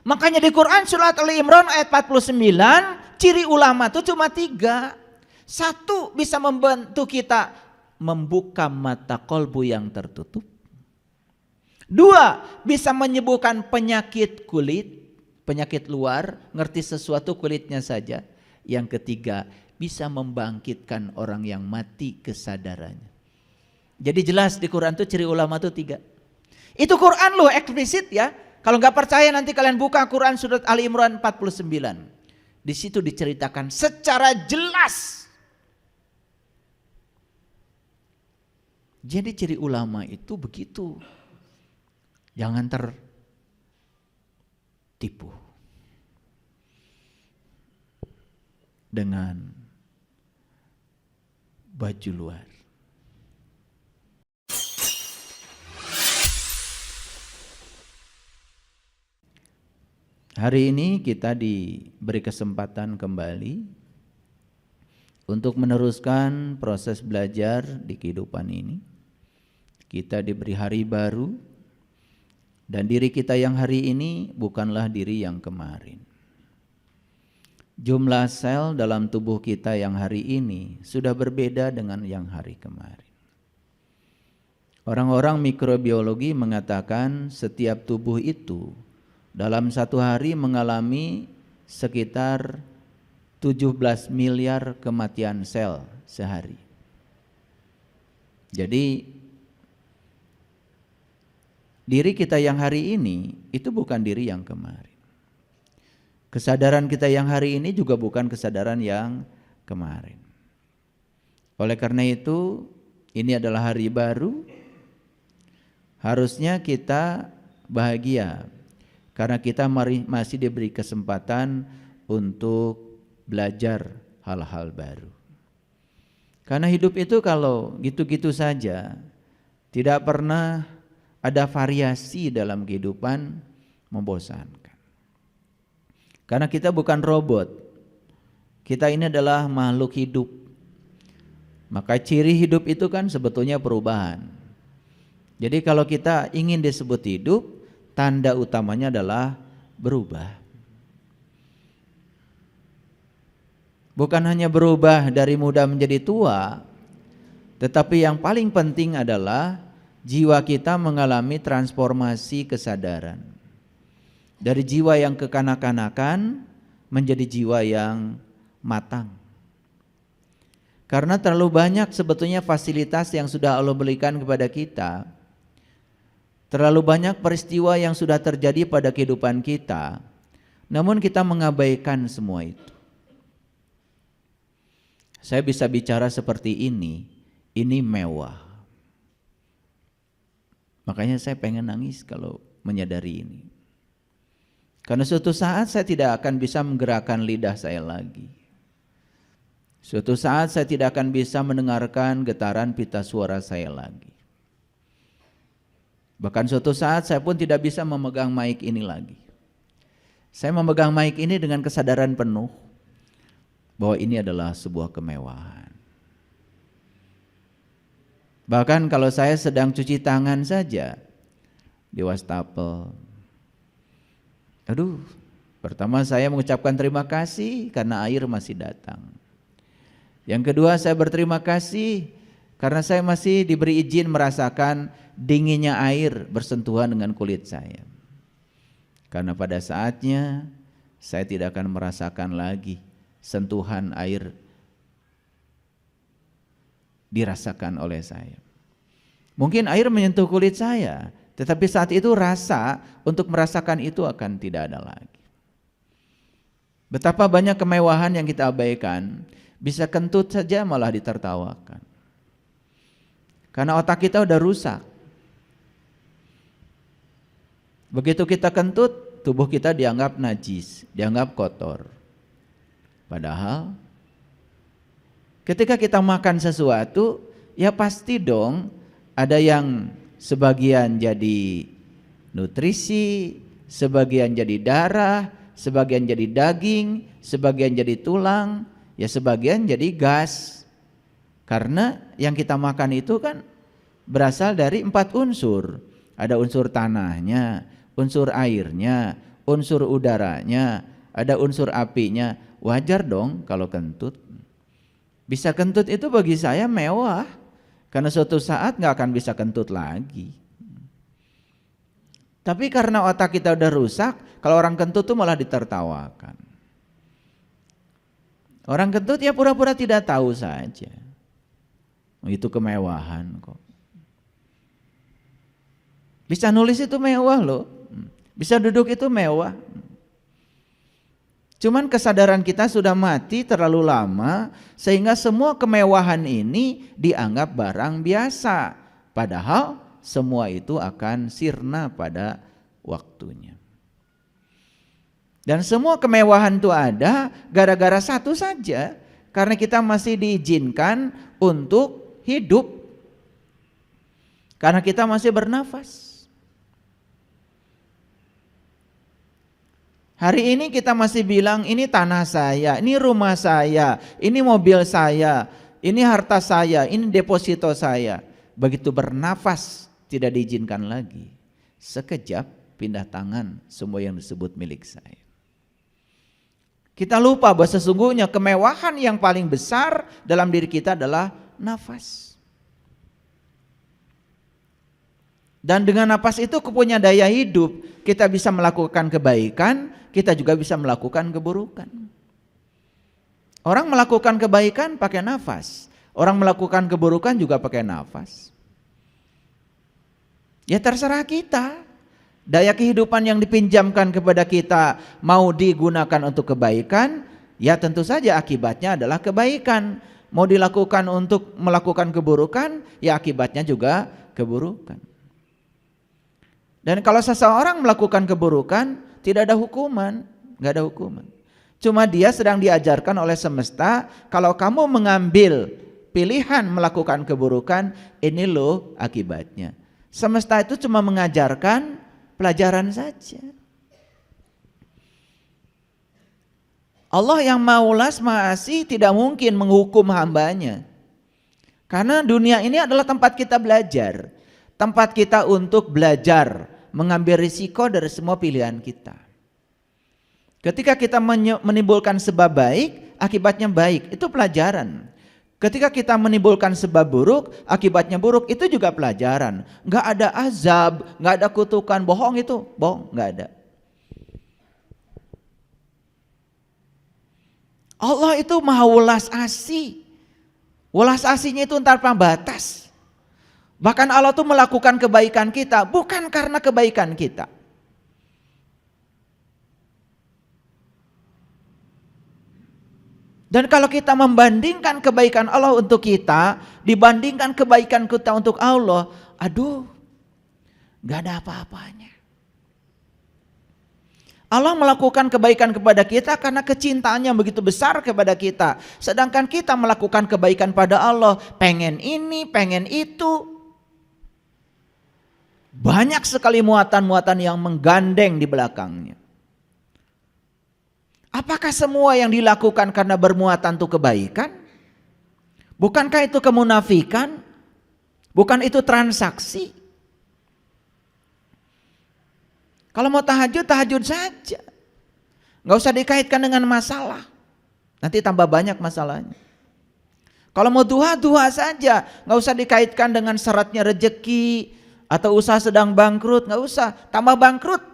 Makanya di Quran surat Ali Imran ayat 49, ciri ulama itu cuma 3. 1, bisa membantu kita membuka mata kolbu yang tertutup. 2, bisa menyembuhkan penyakit kulit, penyakit luar, ngerti sesuatu kulitnya saja. Yang 3, bisa membangkitkan orang yang mati kesadarannya. Jadi jelas di Quran itu ciri ulama itu 3. Itu Quran loh eksplisit ya. Kalau nggak percaya nanti kalian buka Quran surat Ali Imran 49. Di situ diceritakan secara jelas. Jadi ciri ulama itu begitu. Jangan tertipu dengan baju luar. Hari ini kita diberi kesempatan kembali untuk meneruskan proses belajar di kehidupan ini. Kita diberi hari baru dan diri kita yang hari ini bukanlah diri yang kemarin. Jumlah sel dalam tubuh kita yang hari ini sudah berbeda dengan yang hari kemarin. Orang-orang mikrobiologi mengatakan setiap tubuh itu dalam satu hari mengalami sekitar 17 miliar kematian sel sehari. Jadi diri kita yang hari ini itu bukan diri yang kemarin. Kesadaran kita yang hari ini juga bukan kesadaran yang kemarin. Oleh karena itu, ini adalah hari baru. Harusnya kita bahagia karena kita masih diberi kesempatan untuk belajar hal-hal baru. Karena hidup itu kalau gitu-gitu saja, tidak pernah ada variasi dalam kehidupan, membosankan. Karena kita bukan robot. Kita ini adalah makhluk hidup. Maka ciri hidup itu kan sebetulnya perubahan. Jadi kalau kita ingin disebut hidup, tanda utamanya adalah berubah. Bukan hanya berubah dari muda menjadi tua, tetapi yang paling penting adalah jiwa kita mengalami transformasi kesadaran. Dari jiwa yang kekanak-kanakan menjadi jiwa yang matang. Karena terlalu banyak sebetulnya fasilitas yang sudah Allah berikan kepada kita. Terlalu banyak peristiwa yang sudah terjadi pada kehidupan kita. Namun kita mengabaikan semua itu. Saya bisa bicara seperti ini mewah. Makanya saya pengen nangis kalau menyadari ini. Karena suatu saat saya tidak akan bisa menggerakkan lidah saya lagi. Suatu saat saya tidak akan bisa mendengarkan getaran pita suara saya lagi. Bahkan suatu saat saya pun tidak bisa memegang mic ini lagi. Saya memegang mic ini dengan kesadaran penuh bahwa ini adalah sebuah kemewahan. Bahkan kalau saya sedang cuci tangan saja di wastafel, pertama saya mengucapkan terima kasih karena air masih datang. Yang kedua saya berterima kasih karena saya masih diberi izin merasakan dinginnya air bersentuhan dengan kulit saya. Karena pada saatnya saya tidak akan merasakan lagi sentuhan air dirasakan oleh saya. Mungkin air menyentuh kulit saya, tetapi saat itu rasa untuk merasakan itu akan tidak ada lagi. Betapa banyak kemewahan yang kita abaikan, bisa kentut saja malah ditertawakan. Karena otak kita udah rusak. Begitu kita kentut, tubuh kita dianggap najis, dianggap kotor. Padahal ketika kita makan sesuatu, ya pasti dong ada yang sebagian jadi nutrisi, sebagian jadi darah, sebagian jadi daging, sebagian jadi tulang, ya sebagian jadi gas. Karena yang kita makan itu kan berasal dari 4 unsur. Ada unsur tanahnya, unsur airnya, unsur udaranya, ada unsur apinya, wajar dong kalau kentut. Bisa kentut itu bagi saya mewah, karena suatu saat nggak akan bisa kentut lagi. Tapi karena otak kita udah rusak, kalau orang kentut tuh malah ditertawakan. Orang kentut ya pura-pura tidak tahu saja. Itu kemewahan kok. Bisa nulis itu mewah loh. Bisa duduk itu mewah. Cuman kesadaran kita sudah mati terlalu lama sehingga semua kemewahan ini dianggap barang biasa. Padahal semua itu akan sirna pada waktunya. Dan semua kemewahan itu ada gara-gara satu saja, karena kita masih diizinkan untuk hidup. Karena kita masih bernafas. Hari ini kita masih bilang ini tanah saya, ini rumah saya, ini mobil saya, ini harta saya, ini deposito saya. Begitu bernafas tidak diizinkan lagi. Sekejap pindah tangan semua yang disebut milik saya. Kita lupa bahwa sesungguhnya kemewahan yang paling besar dalam diri kita adalah nafas. Dan dengan nafas itu punya daya hidup. Kita bisa melakukan kebaikan, kita juga bisa melakukan keburukan. Orang melakukan kebaikan pakai nafas. Orang melakukan keburukan juga pakai nafas. Ya terserah kita. Daya kehidupan yang dipinjamkan kepada kita mau digunakan untuk kebaikan, ya tentu saja akibatnya adalah kebaikan. Mau dilakukan untuk melakukan keburukan, ya akibatnya juga keburukan. Dan kalau seseorang melakukan keburukan, tidak ada hukuman, nggak ada hukuman. Cuma dia sedang diajarkan oleh semesta, kalau kamu mengambil pilihan melakukan keburukan, ini loh akibatnya. Semesta itu cuma mengajarkan pelajaran saja. Allah yang Maha Ulas Maha Asih tidak mungkin menghukum hambanya. Karena dunia ini adalah tempat kita belajar. Tempat kita untuk belajar, mengambil risiko dari semua pilihan kita. Ketika kita menimbulkan sebab baik, akibatnya baik, itu pelajaran. Ketika kita menimbulkan sebab buruk, akibatnya buruk, itu juga pelajaran. Nggak ada azab, nggak ada kutukan, bohong itu, bohong, nggak ada. Allah itu Maha Welas Asih. Welas asihnya itu tanpa batas. Bahkan Allah itu melakukan kebaikan kita bukan karena kebaikan kita. Dan kalau kita membandingkan kebaikan Allah untuk kita, dibandingkan kebaikan kita untuk Allah, aduh, gak ada apa-apanya. Allah melakukan kebaikan kepada kita karena kecintaannya begitu besar kepada kita. Sedangkan kita melakukan kebaikan pada Allah, pengen ini, pengen itu. Banyak sekali muatan-muatan yang menggandeng di belakangnya. Apakah semua yang dilakukan karena bermuatan itu kebaikan? Bukankah itu kemunafikan? Bukan itu transaksi? Kalau mau tahajud, tahajud saja. Gak usah dikaitkan dengan masalah. Nanti tambah banyak masalahnya. Kalau mau duha, duha saja. Gak usah dikaitkan dengan syaratnya rezeki atau usaha sedang bangkrut. Gak usah, tambah bangkrut.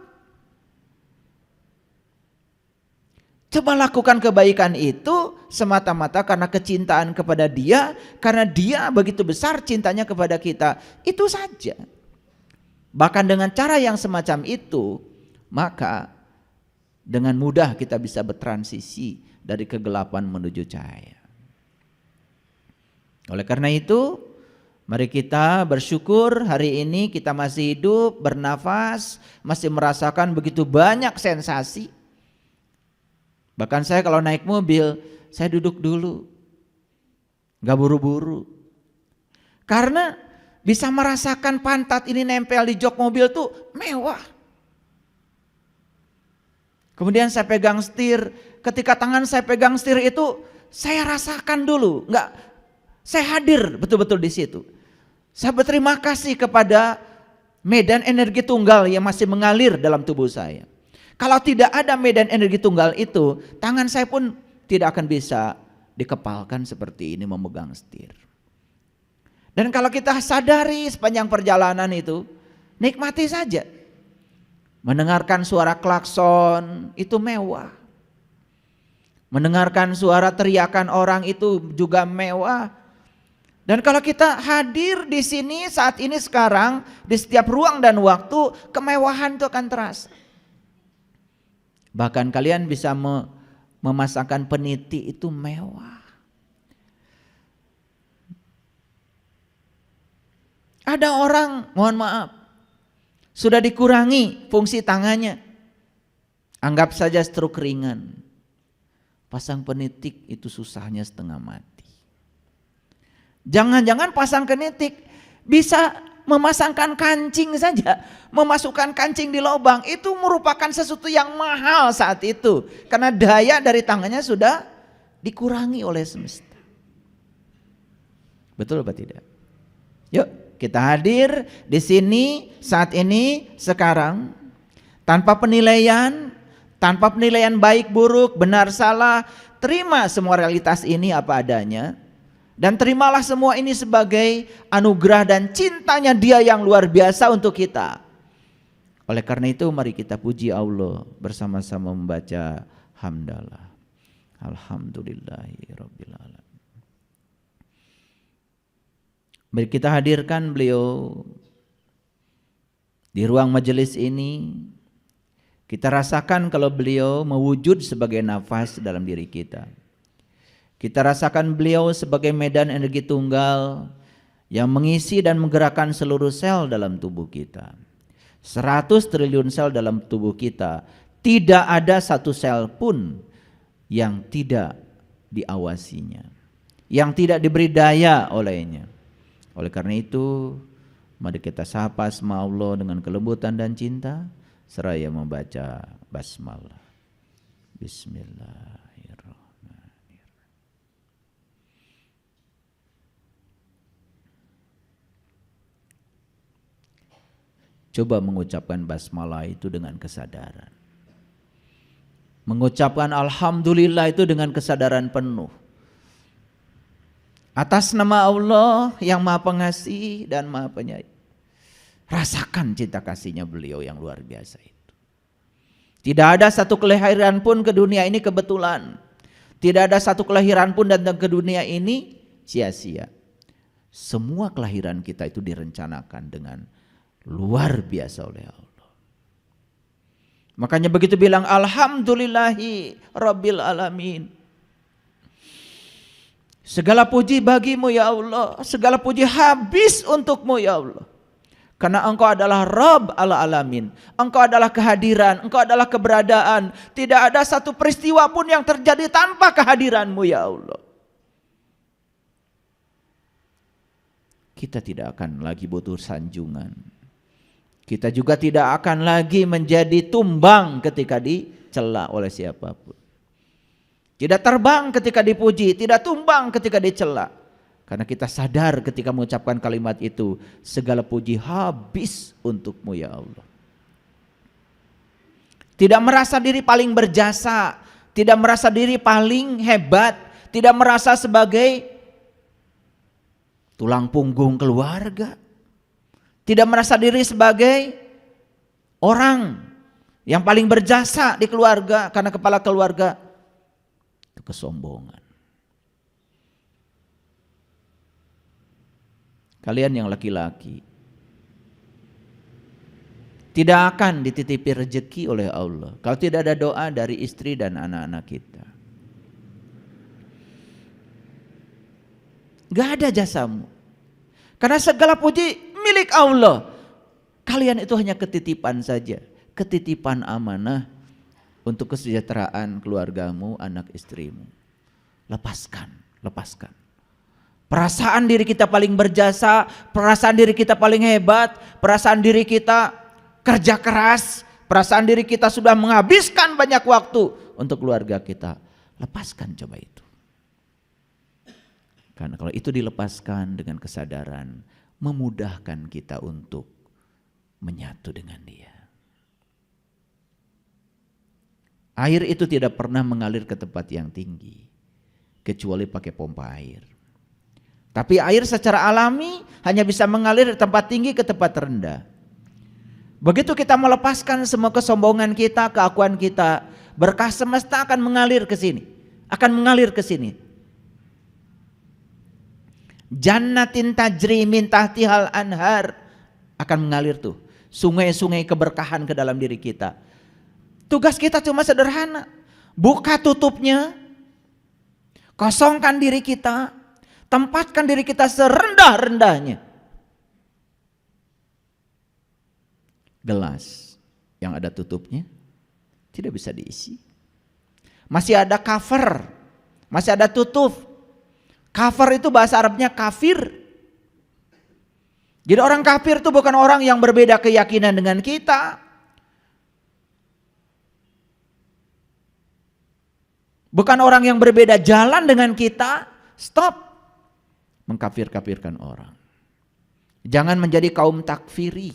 Coba lakukan kebaikan itu semata-mata karena kecintaan kepada Dia, karena Dia begitu besar cintanya kepada kita. Itu saja. Bahkan dengan cara yang semacam itu, maka dengan mudah kita bisa bertransisi dari kegelapan menuju cahaya. Oleh karena itu, mari kita bersyukur hari ini kita masih hidup, bernafas, masih merasakan begitu banyak sensasi. Bahkan saya kalau naik mobil, saya duduk dulu, gak buru-buru. Karena bisa merasakan pantat ini nempel di jok mobil tuh mewah. Kemudian saya pegang setir, ketika tangan saya pegang setir itu, saya rasakan dulu, saya hadir betul-betul di situ. Saya berterima kasih kepada medan energi tunggal yang masih mengalir dalam tubuh saya. Kalau tidak ada medan energi tunggal itu, tangan saya pun tidak akan bisa dikepalkan seperti ini memegang setir. Dan kalau kita sadari sepanjang perjalanan itu, nikmati saja. Mendengarkan suara klakson itu mewah. Mendengarkan suara teriakan orang itu juga mewah. Dan kalau kita hadir di sini saat ini sekarang, di setiap ruang dan waktu, kemewahan itu akan terasa. Bahkan kalian bisa memasangkan peniti itu mewah. Ada orang, mohon maaf, sudah dikurangi fungsi tangannya. Anggap saja stroke ringan. Pasang penitik itu susahnya setengah mati. Jangan-jangan pasang penitik bisa memasangkan kancing saja, memasukkan kancing di lubang, itu merupakan sesuatu yang mahal saat itu. Karena daya dari tangannya sudah dikurangi oleh semesta. Betul apa tidak? Yuk kita hadir di sini saat ini sekarang tanpa penilaian baik buruk, benar salah, terima semua realitas ini apa adanya. Dan terimalah semua ini sebagai anugerah dan cintanya Dia yang luar biasa untuk kita. Oleh karena itu mari kita puji Allah bersama-sama membaca hamdalah. Alhamdulillahirabbil alamin. Mari kita hadirkan beliau di ruang majelis ini. Kita rasakan kalau beliau mewujud sebagai nafas dalam diri kita. Kita rasakan beliau sebagai medan energi tunggal yang mengisi dan menggerakkan seluruh sel dalam tubuh kita. 100 triliun sel dalam tubuh kita. Tidak ada satu sel pun yang tidak diawasinya, yang tidak diberi daya olehnya. Oleh karena itu, mari kita sapa asma Allah dengan kelembutan dan cinta seraya membaca basmalah. Bismillah. Coba mengucapkan basmalah itu dengan kesadaran. Mengucapkan alhamdulillah itu dengan kesadaran penuh. Atas nama Allah yang Maha Pengasih dan Maha Penyayang. Rasakan cinta kasihnya beliau yang luar biasa itu. Tidak ada satu kelahiran pun ke dunia ini kebetulan. Tidak ada satu kelahiran pun datang ke dunia ini sia-sia. Semua kelahiran kita itu direncanakan dengan luar biasa oleh Allah. Makanya begitu bilang alhamdulillahi rabbil alamin. Segala puji bagimu ya Allah, segala puji habis untukmu ya Allah. Karena engkau adalah Rabb ala alamin. Engkau adalah kehadiran, engkau adalah keberadaan. Tidak ada satu peristiwa pun yang terjadi tanpa kehadiranmu ya Allah. Kita tidak akan lagi butuh sanjungan. Kita juga tidak akan lagi menjadi tumbang ketika dicela oleh siapapun. Tidak terbang ketika dipuji, tidak tumbang ketika dicela. Karena kita sadar ketika mengucapkan kalimat itu, segala puji habis untukmu ya Allah. Tidak merasa diri paling berjasa, tidak merasa diri paling hebat, tidak merasa sebagai tulang punggung keluarga. Tidak merasa diri sebagai orang yang paling berjasa di keluarga karena kepala keluarga itu kesombongan. Kalian yang laki-laki tidak akan dititipi rezeki oleh Allah kalau tidak ada doa dari istri dan anak-anak kita. Gak ada jasamu. Karena segala puji milik Allah. Kalian itu hanya ketitipan saja. Ketitipan amanah untuk kesejahteraan keluargamu, anak istrimu. Lepaskan, lepaskan. Perasaan diri kita paling berjasa, perasaan diri kita paling hebat, perasaan diri kita kerja keras, perasaan diri kita sudah menghabiskan banyak waktu untuk keluarga kita. Lepaskan coba itu. Karena kalau itu dilepaskan dengan kesadaran, memudahkan kita untuk menyatu dengan Dia. Air itu tidak pernah mengalir ke tempat yang tinggi kecuali pakai pompa air. Tapi air secara alami hanya bisa mengalir dari tempat tinggi ke tempat rendah. Begitu kita melepaskan semua kesombongan kita, keakuan kita, berkah semesta akan mengalir ke sini. Akan mengalir ke sini. Jannatin tajri min tahtihal anhar, akan mengalir tuh. Sungai-sungai keberkahan ke dalam diri kita. Tugas kita cuma sederhana. Buka tutupnya. Kosongkan diri kita. Tempatkan diri kita serendah-rendahnya. Gelas yang ada tutupnya tidak bisa diisi. Masih ada cover. Masih ada tutup. Kafir itu bahasa Arabnya kafir. Jadi orang kafir itu bukan orang yang berbeda keyakinan dengan kita. Bukan orang yang berbeda jalan dengan kita. Stop mengkafir-kafirkan orang. Jangan menjadi kaum takfiri.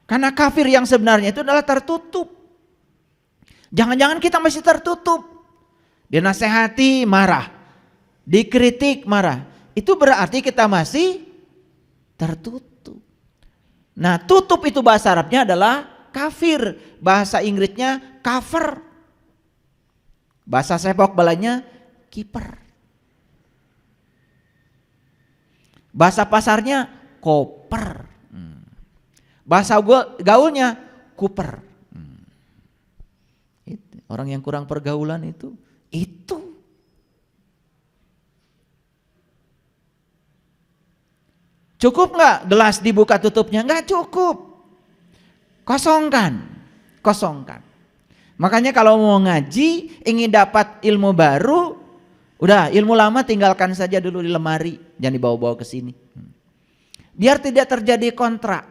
Karena kafir yang sebenarnya itu adalah tertutup. Jangan-jangan kita masih tertutup. Dinasehati marah, dikritik marah. Itu berarti kita masih tertutup. Nah, tutup itu bahasa Arabnya adalah kafir. Bahasa Inggrisnya cover. Bahasa sepak bolanya kiper. Bahasa pasarnya koper. Bahasa gaulnya kuper. Orang yang kurang pergaulan itu. Cukup nggak gelas dibuka tutupnya? Nggak cukup. Kosongkan. Makanya kalau mau ngaji, ingin dapat ilmu baru, udah ilmu lama tinggalkan saja dulu di lemari, jangan dibawa-bawa ke sini. Biar tidak terjadi kontrak.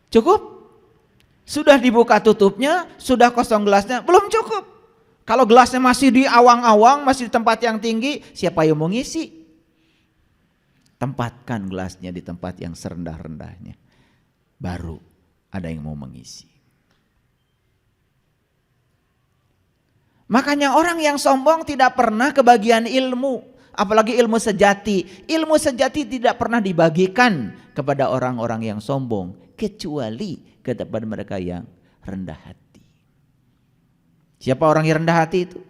Cukup? Sudah dibuka tutupnya, sudah kosong gelasnya, belum cukup. Kalau gelasnya masih di awang-awang, masih di tempat yang tinggi, siapa yang mau ngisi? Tempatkan gelasnya di tempat yang serendah-rendahnya. Baru ada yang mau mengisi. Makanya orang yang sombong tidak pernah kebagian ilmu. Apalagi ilmu sejati. Ilmu sejati tidak pernah dibagikan kepada orang-orang yang sombong. Kecuali kepada mereka yang rendah hati. Siapa orang yang rendah hati itu?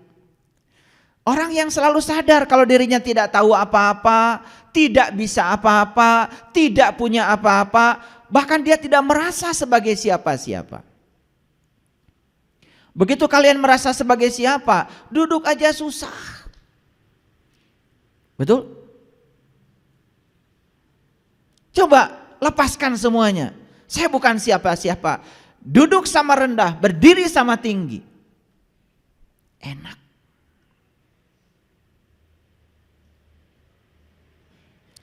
Orang yang selalu sadar kalau dirinya tidak tahu apa-apa, tidak bisa apa-apa, tidak punya apa-apa, bahkan dia tidak merasa sebagai siapa-siapa. Begitu kalian merasa sebagai siapa, duduk aja susah. Betul? Coba lepaskan semuanya. Saya bukan siapa-siapa. Duduk sama rendah, berdiri sama tinggi. Enak.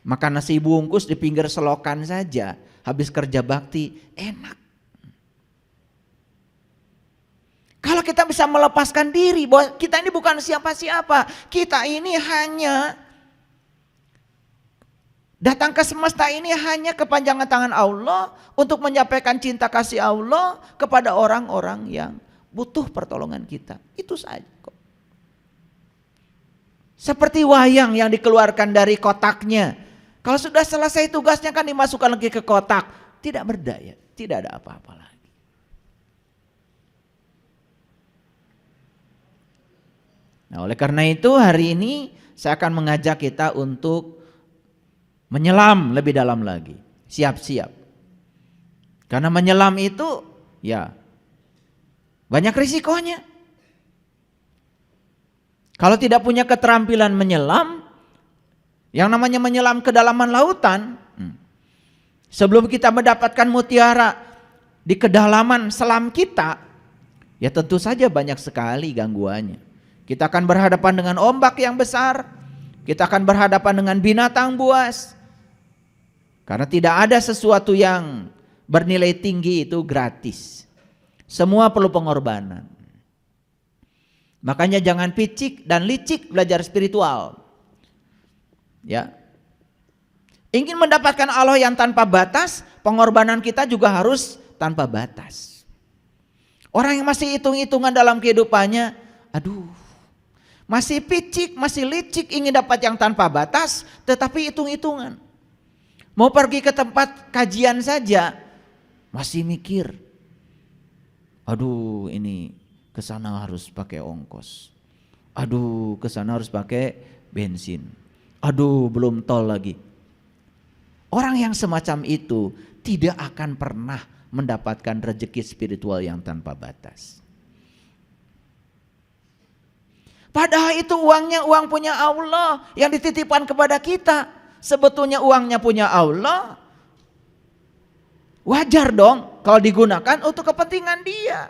Makan nasi bungkus di pinggir selokan saja, habis kerja bakti, enak. Kalau kita bisa melepaskan diri bahwa kita ini bukan siapa-siapa, kita ini hanya datang ke semesta ini hanya kepanjangan tangan Allah untuk menyampaikan cinta kasih Allah kepada orang-orang yang butuh pertolongan kita. Itu saja kok. Seperti wayang yang dikeluarkan dari kotaknya. Kalau sudah selesai tugasnya kan dimasukkan lagi ke kotak. Tidak berdaya, tidak ada apa-apa lagi. Nah, oleh karena itu hari ini saya akan mengajak kita untuk menyelam lebih dalam lagi. Siap-siap. Karena menyelam itu ya banyak risikonya. Kalau tidak punya keterampilan menyelam, yang namanya menyelam ke dalaman lautan, sebelum kita mendapatkan mutiara di kedalaman selam kita, ya tentu saja banyak sekali gangguannya. Kita akan berhadapan dengan ombak yang besar, kita akan berhadapan dengan binatang buas. Karena tidak ada sesuatu yang bernilai tinggi itu gratis. Semua perlu pengorbanan. Makanya jangan picik dan licik belajar spiritual. Ya. Ingin mendapatkan Allah yang tanpa batas, pengorbanan kita juga harus tanpa batas. Orang yang masih hitung-hitungan dalam kehidupannya, aduh, masih picik, masih licik, ingin dapat yang tanpa batas, tetapi hitung-hitungan. Mau pergi ke tempat kajian saja, masih mikir, aduh ini kesana harus pakai ongkos, aduh kesana harus pakai bensin, aduh belum tol lagi. Orang yang semacam itu tidak akan pernah mendapatkan rezeki spiritual yang tanpa batas. Padahal itu uangnya uang punya Allah yang dititipkan kepada kita. Sebetulnya uangnya punya Allah. Wajar dong kalau digunakan untuk kepentingan dia.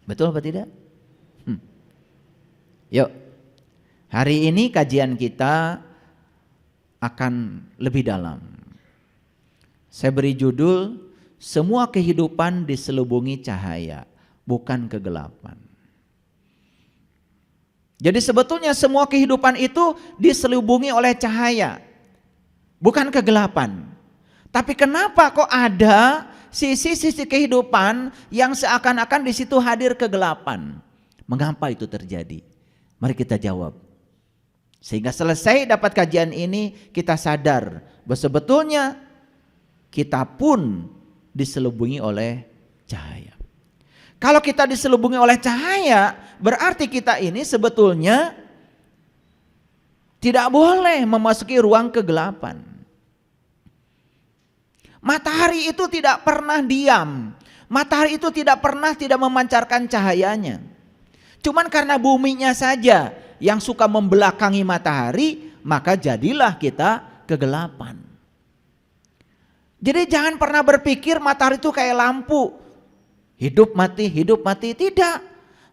Betul apa tidak? Yuk, hari ini kajian kita akan lebih dalam. Saya beri judul, semua kehidupan diselubungi cahaya, bukan kegelapan. Jadi sebetulnya semua kehidupan itu diselubungi oleh cahaya, bukan kegelapan. Tapi kenapa kok ada sisi-sisi kehidupan yang seakan-akan di situ hadir kegelapan? Mengapa itu terjadi? Mari kita jawab. Sehingga selesai dapat kajian ini kita sadar bahwa sebetulnya kita pun diselubungi oleh cahaya. Kalau kita diselubungi oleh cahaya, berarti kita ini sebetulnya tidak boleh memasuki ruang kegelapan. Matahari itu tidak pernah diam. Matahari itu tidak pernah tidak memancarkan cahayanya. Cuman karena buminya saja yang suka membelakangi matahari, maka jadilah kita kegelapan. Jadi jangan pernah berpikir matahari itu kayak lampu. Hidup mati, tidak.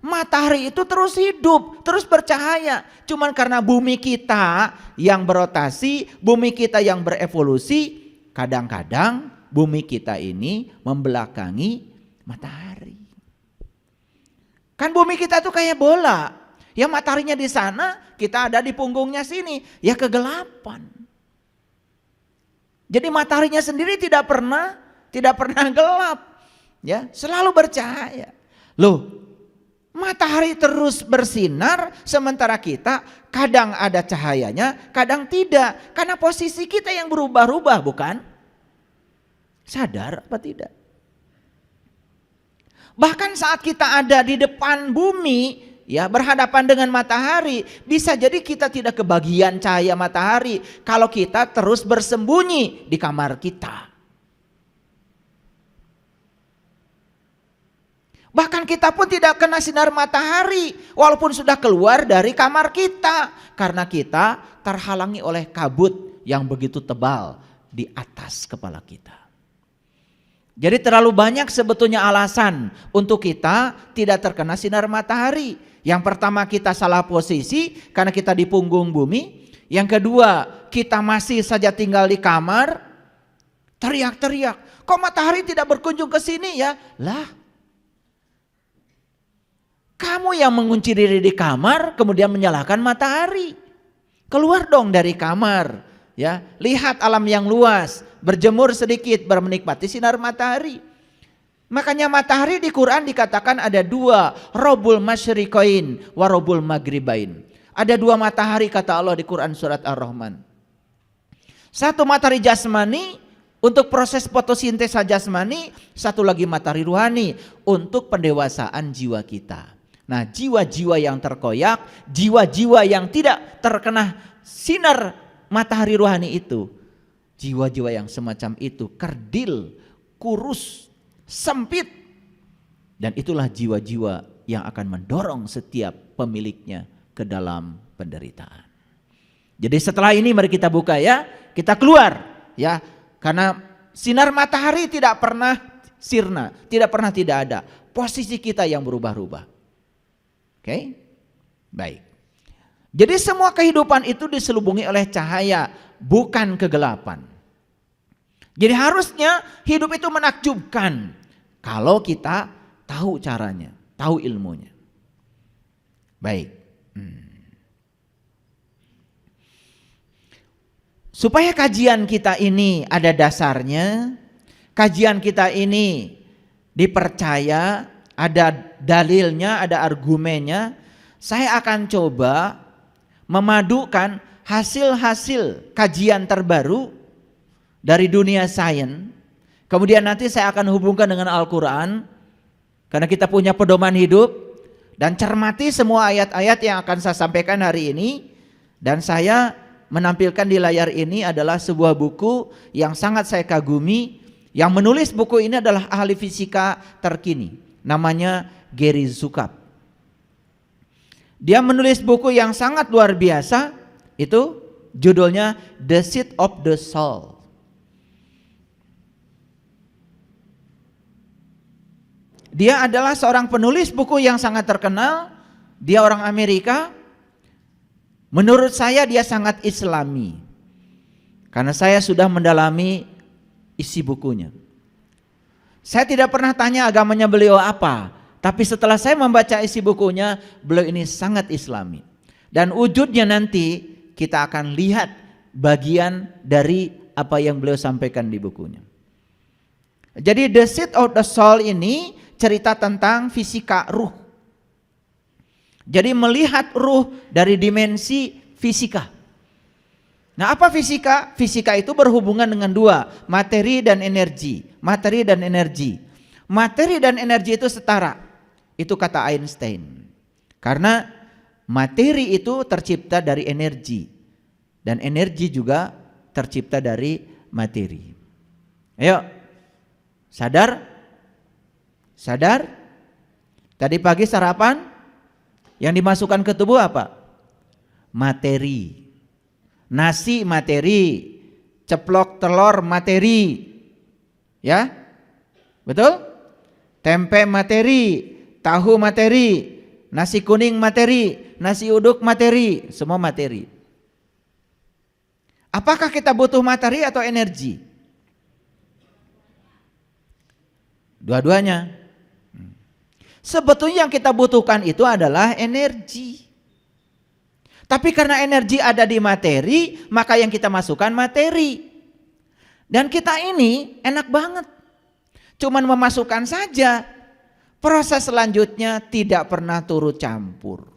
Matahari itu terus hidup, terus bercahaya. Cuman karena bumi kita yang berotasi, bumi kita yang berevolusi, kadang-kadang bumi kita ini membelakangi matahari. Kan bumi kita tuh kayak bola. Ya mataharinya di sana, kita ada di punggungnya sini, ya kegelapan. Jadi mataharinya sendiri tidak pernah gelap, ya selalu bercahaya. Loh, matahari terus bersinar, sementara kita kadang ada cahayanya, kadang tidak, karena posisi kita yang berubah-ubah, bukan? Sadar apa tidak? Bahkan saat kita ada di depan bumi, ya berhadapan dengan matahari, bisa jadi kita tidak kebagian cahaya matahari kalau kita terus bersembunyi di kamar kita. Bahkan kita pun tidak kena sinar matahari walaupun sudah keluar dari kamar kita, karena kita terhalangi oleh kabut yang begitu tebal di atas kepala kita. Jadi terlalu banyak sebetulnya alasan untuk kita tidak terkena sinar matahari. Yang pertama, kita salah posisi karena kita di punggung bumi. Yang kedua, kita masih saja tinggal di kamar, teriak-teriak, kok matahari tidak berkunjung ke sini ya? Lah, kamu yang mengunci diri di kamar kemudian menyalahkan matahari. Keluar dong dari kamar, ya, lihat alam yang luas, berjemur sedikit, menikmati sinar matahari. Makanya matahari di Quran dikatakan ada dua, Robul Masyriqain wa Robul Maghribain. Ada dua matahari kata Allah di Quran surat Ar-Rahman. Satu matahari jasmani untuk proses fotosintesa jasmani, satu lagi matahari ruhani untuk pendewasaan jiwa kita. Nah, jiwa-jiwa yang terkoyak, jiwa-jiwa yang tidak terkena sinar matahari ruhani itu, jiwa-jiwa yang semacam itu kerdil, kurus, sempit, dan itulah jiwa-jiwa yang akan mendorong setiap pemiliknya ke dalam penderitaan. Jadi setelah ini mari kita buka ya, kita keluar ya, karena sinar matahari tidak pernah sirna, tidak pernah tidak ada. Posisi kita yang berubah-ubah. Oke? Baik. Jadi semua kehidupan itu diselubungi oleh cahaya, bukan kegelapan. Jadi harusnya hidup itu menakjubkan kalau kita tahu caranya, tahu ilmunya. Baik. supaya kajian kita ini ada dasarnya, kajian kita ini dipercaya, ada dalilnya, ada argumennya, saya akan coba memadukan hasil-hasil kajian terbaru dari dunia sains. Kemudian nanti saya akan hubungkan dengan Al-Quran, karena kita punya pedoman hidup, dan cermati semua ayat-ayat yang akan saya sampaikan hari ini. Dan saya menampilkan di layar ini adalah sebuah buku yang sangat saya kagumi. Yang menulis buku ini adalah ahli fisika terkini, namanya Gary Zukav. Dia menulis buku yang sangat luar biasa, itu judulnya The Seed of the Soul. Dia adalah seorang penulis buku yang sangat terkenal. Dia orang Amerika. Menurut saya dia sangat Islami, karena saya sudah mendalami isi bukunya. Saya tidak pernah tanya agamanya beliau apa, tapi setelah saya membaca isi bukunya, beliau ini sangat Islami. Dan wujudnya nanti kita akan lihat bagian dari apa yang beliau sampaikan di bukunya. Jadi The Seed of the Soul ini cerita tentang fisika ruh. Jadi melihat ruh dari dimensi fisika. Nah, apa fisika? Fisika itu berhubungan dengan dua, materi dan energi. Materi dan energi. Materi dan energi itu setara. Itu kata Einstein. Karena materi itu tercipta dari energi. Dan energi juga tercipta dari materi. Ayo, sadar? Sadar? Tadi pagi sarapan? Yang dimasukkan ke tubuh apa? Materi. Nasi materi, ceplok telur materi. Ya? Betul? Tempe materi, tahu materi, nasi kuning materi, nasi uduk materi, semua materi. Apakah kita butuh materi atau energi? Dua-duanya. Sebetulnya yang kita butuhkan itu adalah energi. Tapi karena energi ada di materi, maka yang kita masukkan materi. Dan kita ini enak banget, cuman memasukkan saja. Proses selanjutnya tidak pernah turut campur.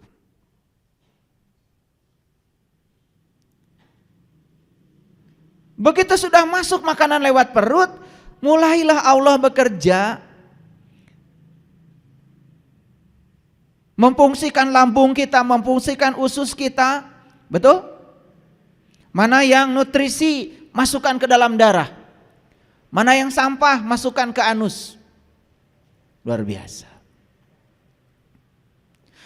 Begitu sudah masuk makanan lewat perut, mulailah Allah bekerja, memfungsikan lambung kita, memfungsikan usus kita. Betul? Mana yang nutrisi masukkan ke dalam darah, mana yang sampah masukkan ke anus. Luar biasa.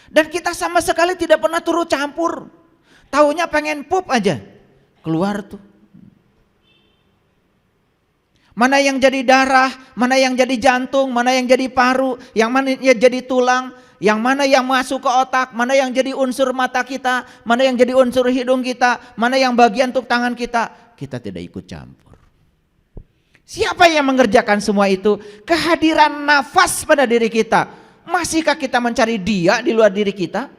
Dan kita sama sekali tidak pernah turut campur. Taunya pengen pup aja, keluar tuh. Mana yang jadi darah, mana yang jadi jantung, mana yang jadi paru, yang mana yang jadi tulang, yang mana yang masuk ke otak, mana yang jadi unsur mata kita, mana yang jadi unsur hidung kita, mana yang bagian untuk tangan kita tidak ikut campur. Siapa yang mengerjakan semua itu? Kehadiran nafas pada diri kita. Masihkah kita mencari dia di luar diri kita?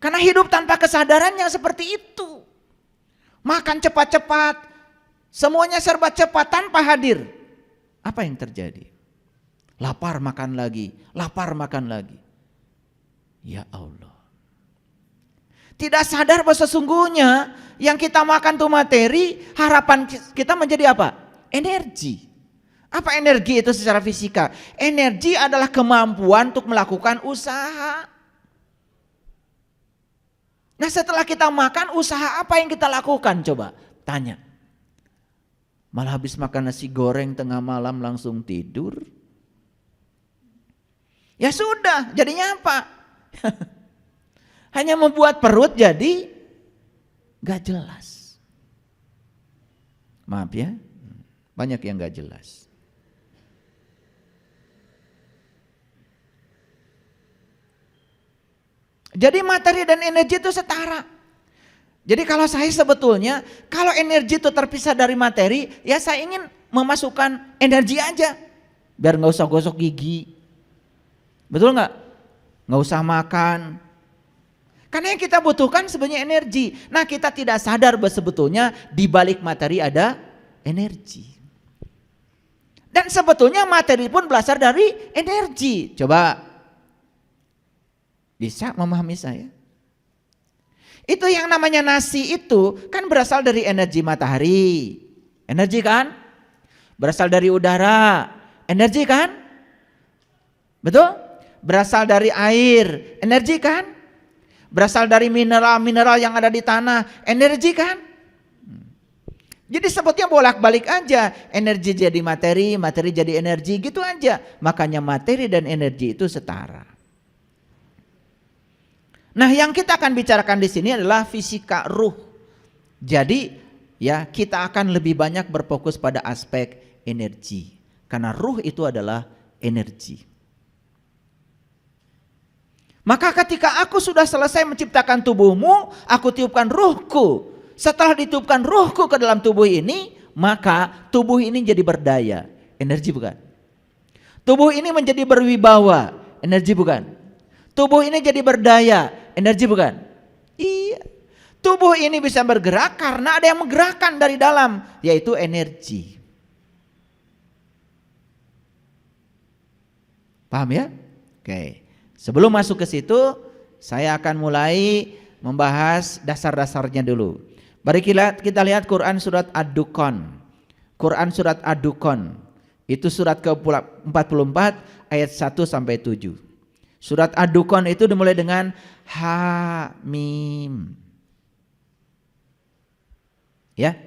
Karena hidup tanpa kesadaran yang seperti itu. Makan cepat-cepat, semuanya serba cepat tanpa hadir. Apa yang terjadi? Lapar makan lagi, lapar makan lagi. Ya Allah. Tidak sadar bahwa sesungguhnya yang kita makan itu materi, harapan kita menjadi apa? Energi. Apa energi itu secara fisika? Energi adalah kemampuan untuk melakukan usaha. Nah, setelah kita makan, usaha apa yang kita lakukan? Coba tanya. Malah habis makan nasi goreng tengah malam langsung tidur. Ya sudah, jadinya apa? Hanya membuat perut jadi gak jelas. Maaf ya, banyak yang gak jelas. Jadi materi dan energi itu setara. Jadi kalau saya sebetulnya, kalau energi itu terpisah dari materi, ya saya ingin memasukkan energi aja. Biar gak usah gosok gigi. Betul gak? Gak usah makan. Karena yang kita butuhkan sebenarnya energi. Nah, kita tidak sadar bahwa sebetulnya di balik materi ada energi. Dan sebetulnya materi pun berasal dari energi. Coba bisa memahami saya? Itu yang namanya nasi itu kan berasal dari energi matahari. Energi kan? Berasal dari udara. Energi kan? Betul? Berasal dari air. Energi kan? Berasal dari mineral-mineral yang ada di tanah. Energi kan? Jadi sebetulnya bolak-balik aja. Energi jadi materi, materi jadi energi, gitu aja. Makanya materi dan energi itu setara. Nah, yang kita akan bicarakan di sini adalah fisika ruh. Jadi ya, kita akan lebih banyak berfokus pada aspek energi. Karena ruh itu adalah energi. Maka ketika aku sudah selesai menciptakan tubuhmu, aku tiupkan ruhku. Setelah ditiupkan ruhku ke dalam tubuh ini, maka tubuh ini jadi berdaya. Energi bukan? Tubuh ini menjadi berwibawa. Energi bukan? Tubuh ini jadi berdaya. Energi bukan? Iya. Tubuh ini bisa bergerak karena ada yang menggerakkan dari dalam, yaitu energi. Paham ya? Oke. Sebelum masuk ke situ, saya akan mulai membahas dasar-dasarnya dulu. Mari kita lihat Quran surat Ad-Dukhan. Quran surat Ad-Dukhan. Itu surat ke-44 ayat 1 sampai 7. Surat Ad-Dukhan itu dimulai dengan Ha Mim. Ya.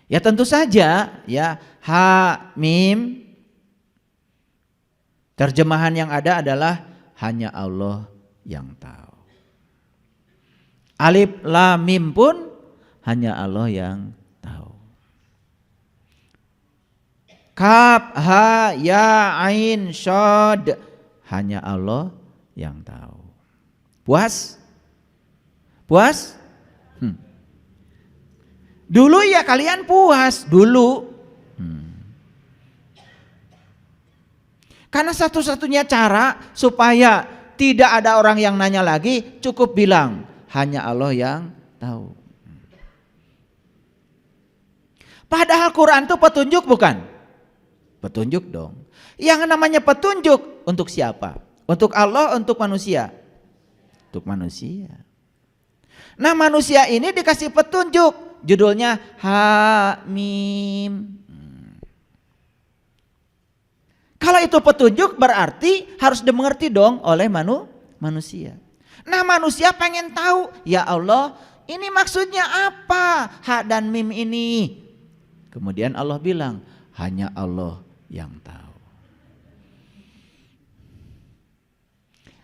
Ya tentu saja ya, Ha Mim. Terjemahan yang ada adalah hanya Allah yang tahu. Alif Lam Mim pun hanya Allah yang tahu. Kaf Ha Ya Ain Shad hanya Allah yang tahu. Puas? Puas? Dulu ya kalian puas dulu. Karena satu-satunya cara supaya tidak ada orang yang nanya lagi, cukup bilang hanya Allah yang tahu. Padahal Quran itu petunjuk bukan? Petunjuk dong. Yang namanya petunjuk untuk siapa? Untuk Allah, untuk manusia? Untuk manusia. Nah, manusia ini dikasih petunjuk, judulnya Ha Mim. Kalau itu petunjuk berarti harus dimengerti dong oleh manusia. Nah, manusia pengen tahu, ya Allah, ini maksudnya apa? Ha dan mim ini. Kemudian Allah bilang, hanya Allah yang tahu.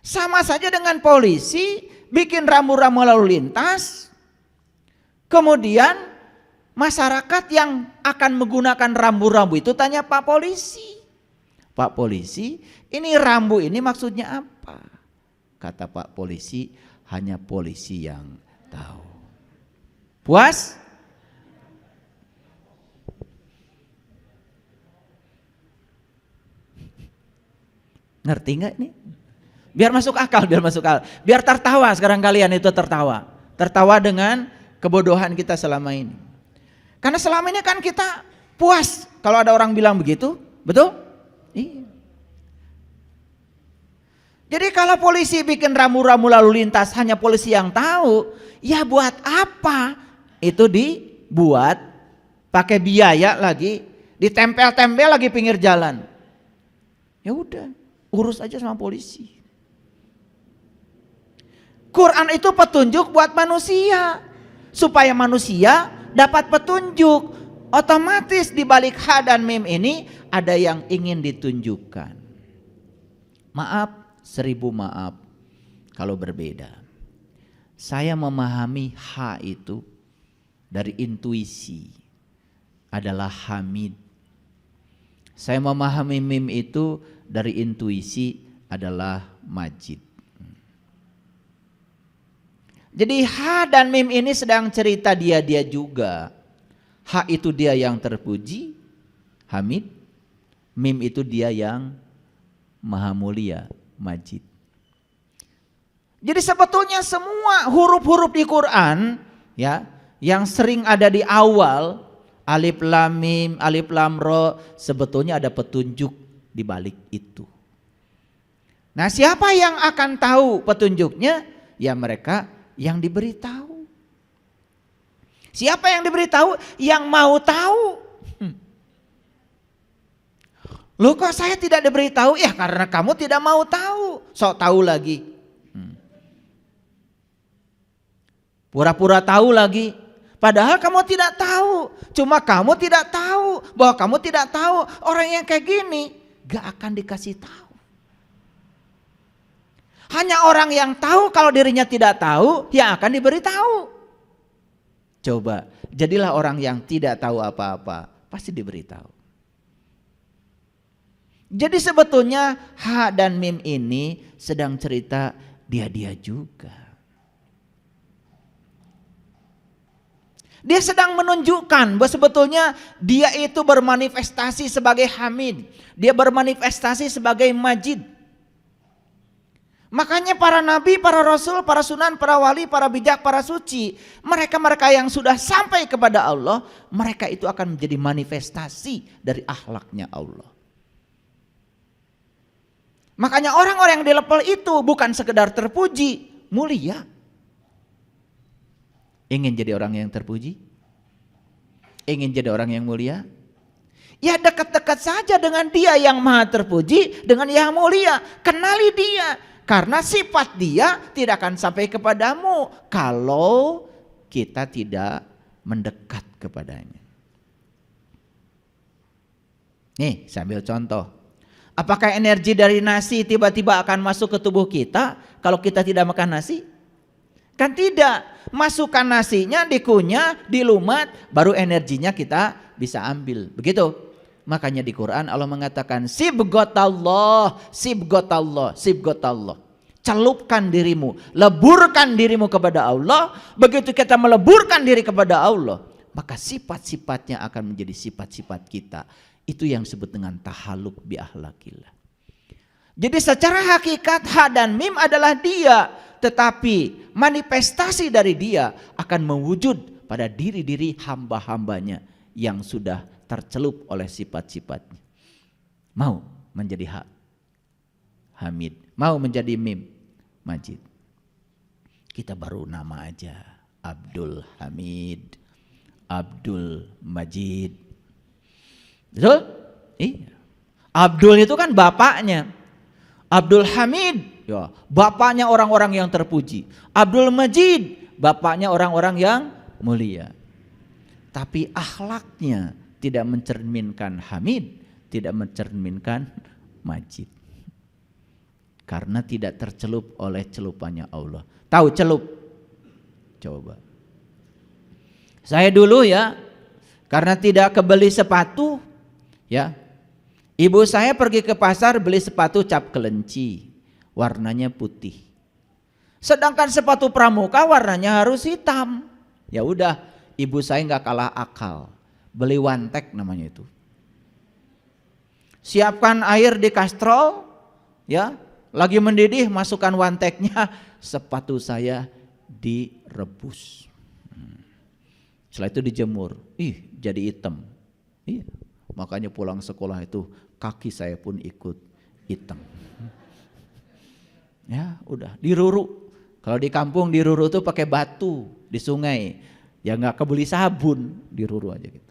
Sama saja dengan polisi bikin rambu-rambu lalu lintas. Kemudian masyarakat yang akan menggunakan rambu-rambu itu tanya Pak Polisi. Pak Polisi, ini rambu ini maksudnya apa? Kata Pak Polisi, hanya polisi yang tahu. Puas? Ngerti nggak nih? Biar masuk akal, biar masuk akal. Biar tertawa sekarang kalian itu tertawa. Tertawa dengan kebodohan kita selama ini. Karena selama ini kan kita puas kalau ada orang bilang begitu, betul? Iya. Jadi kalau polisi bikin rambu-rambu lalu lintas hanya polisi yang tahu, ya buat apa? Itu dibuat pakai biaya lagi, ditempel-tempel lagi pinggir jalan. Ya udah, urus aja sama polisi. Quran itu petunjuk buat manusia, supaya manusia dapat petunjuk. Otomatis di balik ha dan mim ini ada yang ingin ditunjukkan. Maaf, 1000 maaf kalau berbeda. Saya memahami ha itu dari intuisi adalah Hamid. Saya memahami mim itu dari intuisi adalah Majid. Jadi ha dan mim ini sedang cerita dia juga. Ha itu dia yang terpuji, Hamid. Mim itu dia yang maha mulia, Majid. Jadi sebetulnya semua huruf-huruf di Quran ya yang sering ada di awal alif lam mim, alif lam ra, sebetulnya ada petunjuk di balik itu. Nah, siapa yang akan tahu petunjuknya? Ya mereka yang diberitahu. Siapa yang diberitahu? Yang mau tahu. Loh kok saya tidak diberitahu? Ya karena kamu tidak mau tahu. Sok tahu lagi. Pura-pura tahu lagi. Padahal kamu tidak tahu. Cuma kamu tidak tahu bahwa kamu tidak tahu. Orang yang kayak gini gak akan dikasih tahu. Hanya orang yang tahu kalau dirinya tidak tahu yang akan diberitahu. Coba, jadilah orang yang tidak tahu apa-apa, pasti diberitahu. Jadi sebetulnya ha dan mim ini sedang cerita dia juga. Dia sedang menunjukkan bahwa sebetulnya dia itu bermanifestasi sebagai Hamid. Dia bermanifestasi sebagai Majid. Makanya para nabi, para rasul, para sunan, para wali, para bijak, para suci, mereka-mereka yang sudah sampai kepada Allah, mereka itu akan menjadi manifestasi dari akhlaknya Allah. Makanya orang-orang yang di level itu bukan sekedar terpuji, mulia. Ingin jadi orang yang terpuji? Ingin jadi orang yang mulia? Ya dekat-dekat saja dengan dia yang maha terpuji, dengan yang mulia. Kenali dia. Karena sifat dia tidak akan sampai kepadamu kalau kita tidak mendekat kepadanya. Nih, saya ambil contoh. Apakah energi dari nasi tiba-tiba akan masuk ke tubuh kita kalau kita tidak makan nasi? Kan tidak. Masukkan nasinya, dikunyah, dilumat, baru energinya kita bisa ambil. Begitu. Makanya di Quran Allah mengatakan sibghatallah, sibghatallah, sibghatallah. Celupkan dirimu, leburkan dirimu kepada Allah. Begitu kita meleburkan diri kepada Allah, maka sifat-sifatnya akan menjadi sifat-sifat kita. Itu yang disebut dengan tahalluq bi akhlaqillah. Jadi secara hakikat ha dan mim adalah dia, tetapi manifestasi dari dia akan mewujud pada diri-diri hamba-hambanya yang sudah tercelup oleh sifat-sifatnya. Mau menjadi ha, Hamid, mau menjadi mim, Majid. Kita baru nama aja, Abdul Hamid, Abdul Majid. Betul? Iya. Abdul itu kan bapaknya. Abdul Hamid, ya, bapaknya orang-orang yang terpuji. Abdul Majid, bapaknya orang-orang yang mulia. Tapi akhlaknya tidak mencerminkan Hamid, tidak mencerminkan Majid. Karena tidak tercelup oleh celupannya Allah. Tahu celup? Coba. Saya dulu ya, karena tidak kebeli sepatu, ya. Ibu saya pergi ke pasar beli sepatu cap kelenci, warnanya putih. Sedangkan sepatu pramuka warnanya harus hitam. Ya udah, ibu saya nggak kalah akal, beli wantek namanya itu. Siapkan air di kastrol, ya. Lagi mendidih, masukkan wanteknya, sepatu saya direbus. Setelah itu dijemur, jadi hitam. Iya, makanya pulang sekolah itu kaki saya pun ikut hitam. Ya udah, diruru. Kalau di kampung diruru tuh pakai batu di sungai, ya nggak kebeli sabun, diruru aja gitu.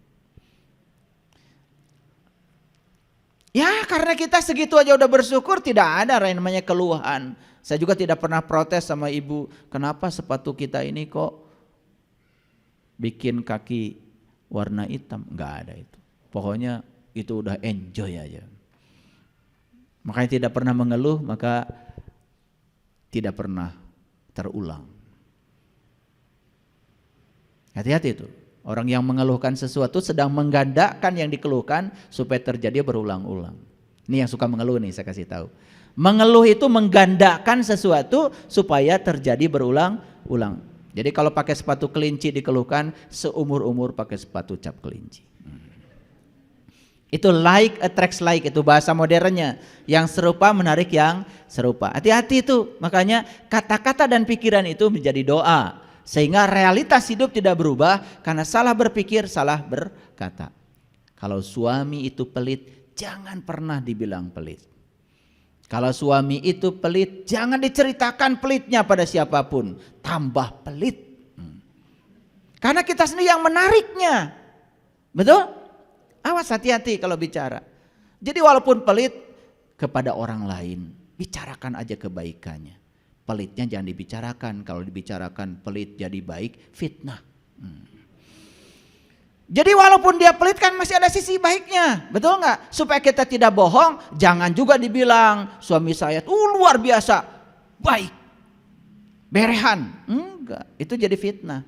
Ya karena kita segitu aja udah bersyukur, tidak ada yang namanya keluhan. Saya juga tidak pernah protes sama ibu, kenapa sepatu kita ini kok bikin kaki warna hitam, nggak ada itu. Pokoknya itu udah enjoy aja. Makanya tidak pernah mengeluh, maka tidak pernah terulang. Hati-hati itu. Orang yang mengeluhkan sesuatu sedang menggandakan yang dikeluhkan supaya terjadi berulang-ulang. Ini yang suka mengeluh nih, saya kasih tahu. Mengeluh itu menggandakan sesuatu supaya terjadi berulang-ulang. Jadi kalau pakai sepatu kelinci dikeluhkan, seumur-umur pakai sepatu cap kelinci. Itu like attracts like, itu bahasa modernnya. Yang serupa menarik yang serupa. Hati-hati itu. Makanya kata-kata dan pikiran itu menjadi doa. Sehingga realitas hidup tidak berubah karena salah berpikir, salah berkata. Kalau suami itu pelit, jangan pernah dibilang pelit. Kalau suami itu pelit, jangan diceritakan pelitnya pada siapapun. Tambah pelit. Karena kita sendiri yang menariknya. Betul? Awas, hati-hati kalau bicara. Jadi walaupun pelit kepada orang lain, bicarakan aja kebaikannya. Pelitnya jangan dibicarakan. Kalau dibicarakan pelit jadi baik, fitnah. Jadi walaupun dia pelit kan masih ada sisi baiknya, betul nggak? Supaya kita tidak bohong, jangan juga dibilang suami saya luar biasa baik, berehan. Enggak, itu jadi fitnah.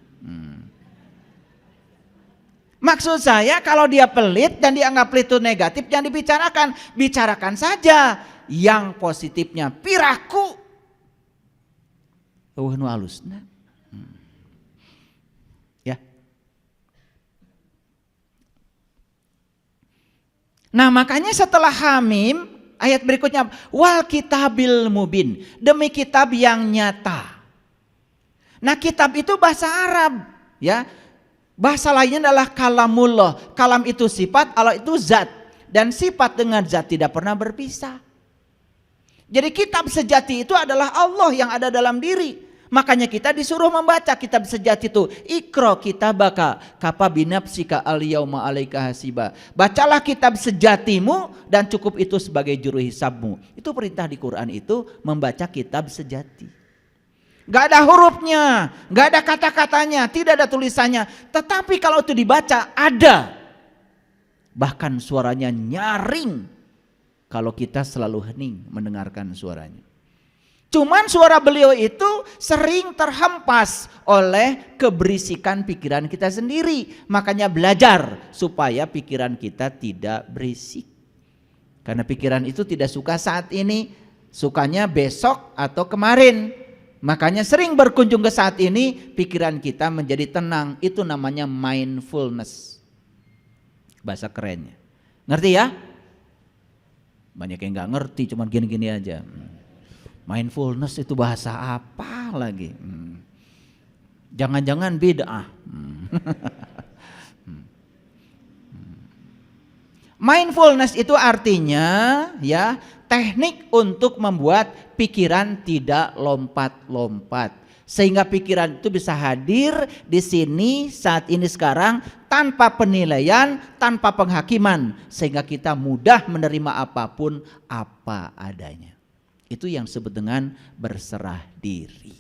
Maksud saya kalau dia pelit dan dianggap pelit itu negatif, jangan dibicarakan. Bicarakan saja yang positifnya. Piraku nu halusna. Ya. Nah, makanya setelah Hamim, ayat berikutnya wal kitabil mubin, demi kitab yang nyata. Nah, kitab itu bahasa Arab, ya. Bahasa lainnya adalah kalamullah. Kalam itu sifat, Allah itu zat, dan sifat dengan zat tidak pernah berpisah. Jadi kitab sejati itu adalah Allah yang ada dalam diri. Makanya kita disuruh membaca kitab sejati itu. Iqra kitabaka kafa binafsika al-yauma 'alaika hasiba. Bacalah kitab sejatimu dan cukup itu sebagai juru hisabmu. Itu perintah di Quran itu, membaca kitab sejati. Gak ada hurufnya, gak ada kata-katanya, tidak ada tulisannya. Tetapi kalau itu dibaca ada. Bahkan suaranya nyaring kalau kita selalu hening mendengarkan suaranya. Cuman suara beliau itu sering terhempas oleh keberisikan pikiran kita sendiri. Makanya belajar supaya pikiran kita tidak berisik. Karena pikiran itu tidak suka saat ini, sukanya besok atau kemarin. Makanya sering berkunjung ke saat ini, pikiran kita menjadi tenang. Itu namanya mindfulness. Bahasa kerennya. Ngerti ya? Banyak yang gak ngerti, cuman gini-gini aja. Mindfulness itu bahasa apa lagi? Jangan-jangan bid'ah. Mindfulness itu artinya ya teknik untuk membuat pikiran tidak lompat-lompat. Sehingga pikiran itu bisa hadir di sini saat ini sekarang tanpa penilaian, tanpa penghakiman. Sehingga kita mudah menerima apapun apa adanya. Itu yang disebut dengan berserah diri.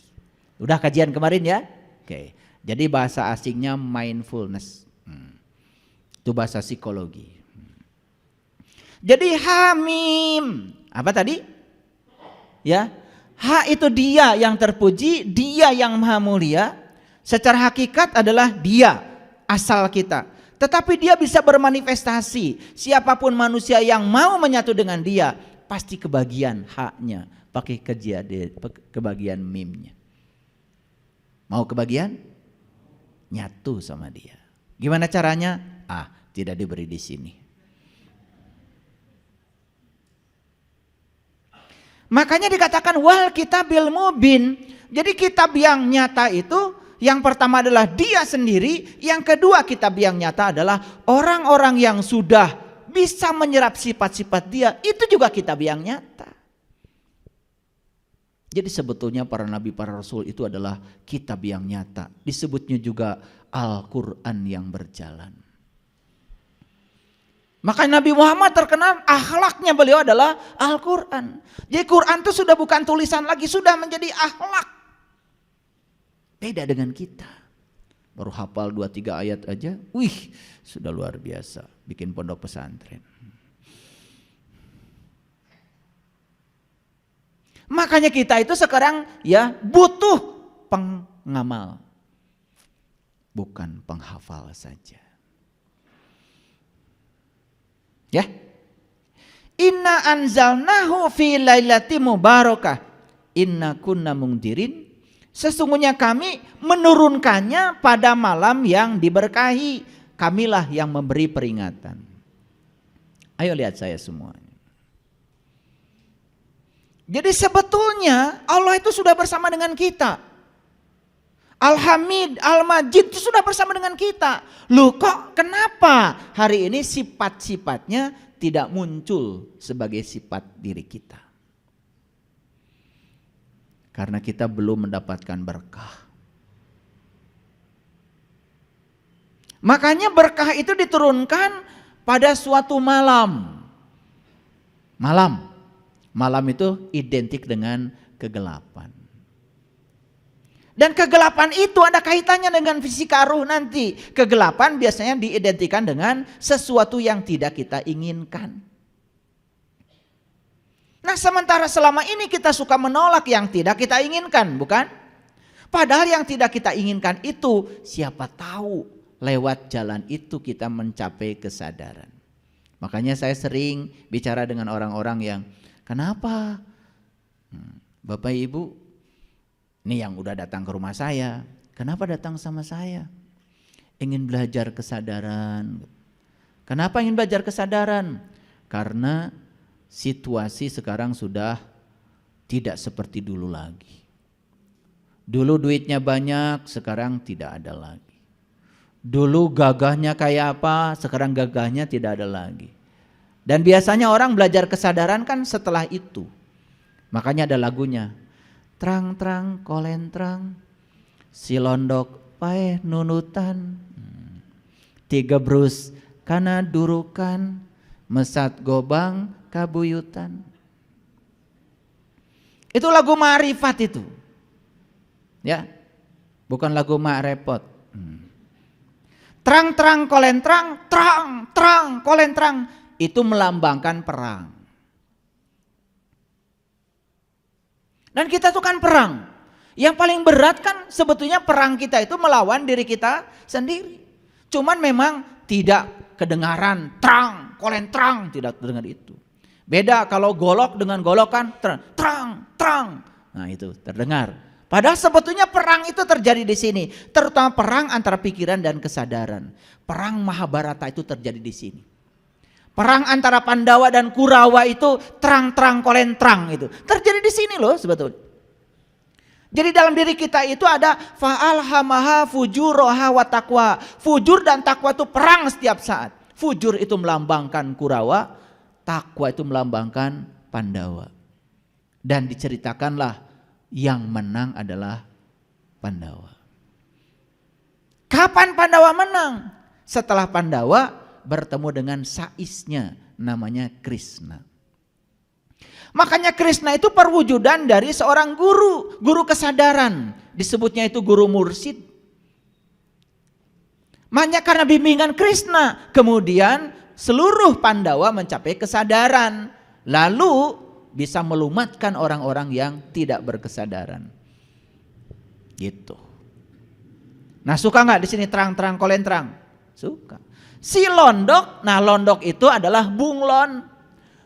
Udah kajian kemarin ya? Oke. Jadi bahasa asingnya mindfulness. Itu bahasa psikologi. Jadi Hamim. Apa tadi? Ya. Ha itu dia yang terpuji, dia yang maha mulia. Secara hakikat adalah dia, asal kita. Tetapi dia bisa bermanifestasi. Siapapun manusia yang mau menyatu dengan dia, pasti kebagian haknya, pakai kebagian mimnya. Mau kebagian? Nyatu sama dia. Gimana caranya? Tidak diberi di sini. Makanya dikatakan wal kitabil mubin. Jadi kitab yang nyata itu yang pertama adalah dia sendiri, yang kedua kitab yang nyata adalah orang-orang yang sudah bisa menyerap sifat-sifat dia, itu juga kitab yang nyata. Jadi sebetulnya para nabi, para rasul itu adalah kitab yang nyata. Disebutnya juga Al-Quran yang berjalan. Maka Nabi Muhammad terkenal akhlaknya beliau adalah Al-Quran. Jadi Quran itu sudah bukan tulisan lagi, sudah menjadi akhlak. Beda dengan kita. Baru hafal 2-3 ayat aja, wih sudah luar biasa. Bikin pondok pesantren. Makanya kita itu sekarang ya butuh pengamal. Bukan penghafal saja. Ya. Inna anzalnahu fi lailatin mubarakah. Inna kunna mungdirin. Sesungguhnya kami menurunkannya pada malam yang diberkahi. Kamilah yang memberi peringatan. Ayo lihat saya semua. Jadi sebetulnya Allah itu sudah bersama dengan kita. Al-Hamid, Al-Majid itu sudah bersama dengan kita. Loh kok kenapa hari ini sifat-sifatnya tidak muncul sebagai sifat diri kita? Karena kita belum mendapatkan berkah. Makanya berkah itu diturunkan pada suatu malam. Malam itu identik dengan kegelapan. Dan kegelapan itu ada kaitannya dengan fisika ruh nanti. Kegelapan biasanya diidentikan dengan sesuatu yang tidak kita inginkan. Nah sementara selama ini kita suka menolak yang tidak kita inginkan, bukan? Padahal yang tidak kita inginkan itu siapa tahu lewat jalan itu kita mencapai kesadaran. Makanya saya sering bicara dengan orang-orang yang kenapa Bapak Ibu ini yang udah datang ke rumah saya, kenapa datang sama saya? Ingin belajar kesadaran. Kenapa ingin belajar kesadaran? Karena situasi sekarang sudah tidak seperti dulu lagi. Dulu duitnya banyak, sekarang tidak ada lagi. Dulu gagahnya kayak apa, sekarang gagahnya tidak ada lagi. Dan biasanya orang belajar kesadaran kan setelah itu. Makanya ada lagunya. Terang-terang kolentrang, silondok paeh nunutan, tiga brus kana durukan, mesat gobang kabuyutan. Itu lagu ma'rifat itu. Ya. Bukan lagu ma'repot. Terang-terang kolentrang, terang kolentrang, itu melambangkan perang. Dan kita tuh kan perang. Yang paling berat kan sebetulnya perang kita itu melawan diri kita sendiri. Cuman memang tidak kedengaran terang, kolentrang, tidak terdengar itu. Beda kalau golok dengan golok kan terang. Nah itu terdengar. Padahal sebetulnya perang itu terjadi di sini. Terutama perang antara pikiran dan kesadaran. Perang Mahabharata itu terjadi di sini. Perang antara Pandawa dan Kurawa itu terang kolentrang itu. Terjadi di sini loh sebetulnya. Jadi dalam diri kita itu ada fa'alhamaha fujuroha wa taqwa. Fujur dan takwa itu perang setiap saat. Fujur itu melambangkan Kurawa, takwa itu melambangkan Pandawa. Dan diceritakanlah yang menang adalah Pandawa. Kapan Pandawa menang? Setelah Pandawa bertemu dengan saisnya namanya Krishna. Makanya Krishna itu perwujudan dari seorang guru kesadaran. Disebutnya itu guru mursyid. Makanya karena bimbingan Krishna, kemudian seluruh Pandawa mencapai kesadaran. Lalu bisa melumatkan orang-orang yang tidak berkesadaran. Gitu. Nah suka nggak di sini terang kolentrang? Suka. Si londok, nah londok itu adalah bunglon.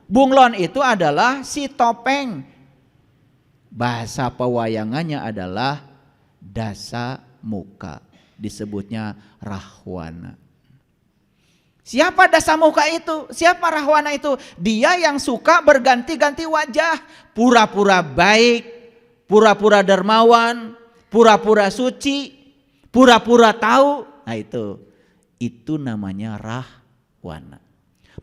Bunglon itu adalah si topeng. Bahasa pewayangannya adalah dasa muka. Disebutnya Rahwana. Siapa dasa muka itu? Siapa Rahwana itu? Dia yang suka berganti-ganti wajah. Pura-pura baik, pura-pura dermawan, pura-pura suci, pura-pura tahu. Nah itu namanya Rahwana.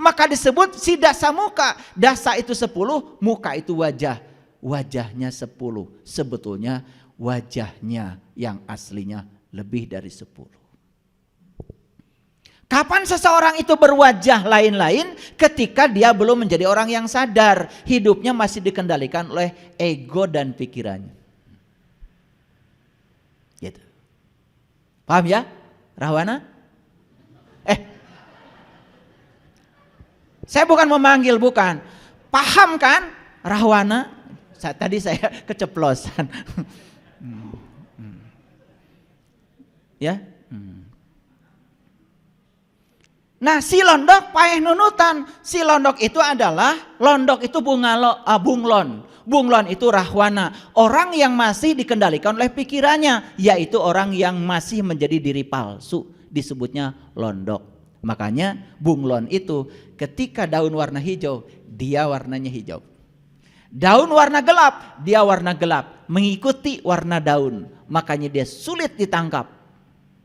Maka disebut si dasa muka. Dasa itu 10, muka itu wajah. Wajahnya 10. Sebetulnya wajahnya yang aslinya lebih dari 10. Kapan seseorang itu berwajah lain-lain? Ketika dia belum menjadi orang yang sadar. Hidupnya masih dikendalikan oleh ego dan pikirannya. Gitu. Paham ya? Rahwana? Saya bukan memanggil, bukan. Paham kan Rahwana? Tadi saya keceplosan. Ya. Nah si londok paeh nunutan. Si londok itu adalah, londok itu bunglon. Bunglon itu Rahwana. Orang yang masih dikendalikan oleh pikirannya. Yaitu orang yang masih menjadi diri palsu. Disebutnya londok. Makanya bunglon itu ketika daun warna hijau, dia warnanya hijau. Daun warna gelap, dia warna gelap, mengikuti warna daun. Makanya dia sulit ditangkap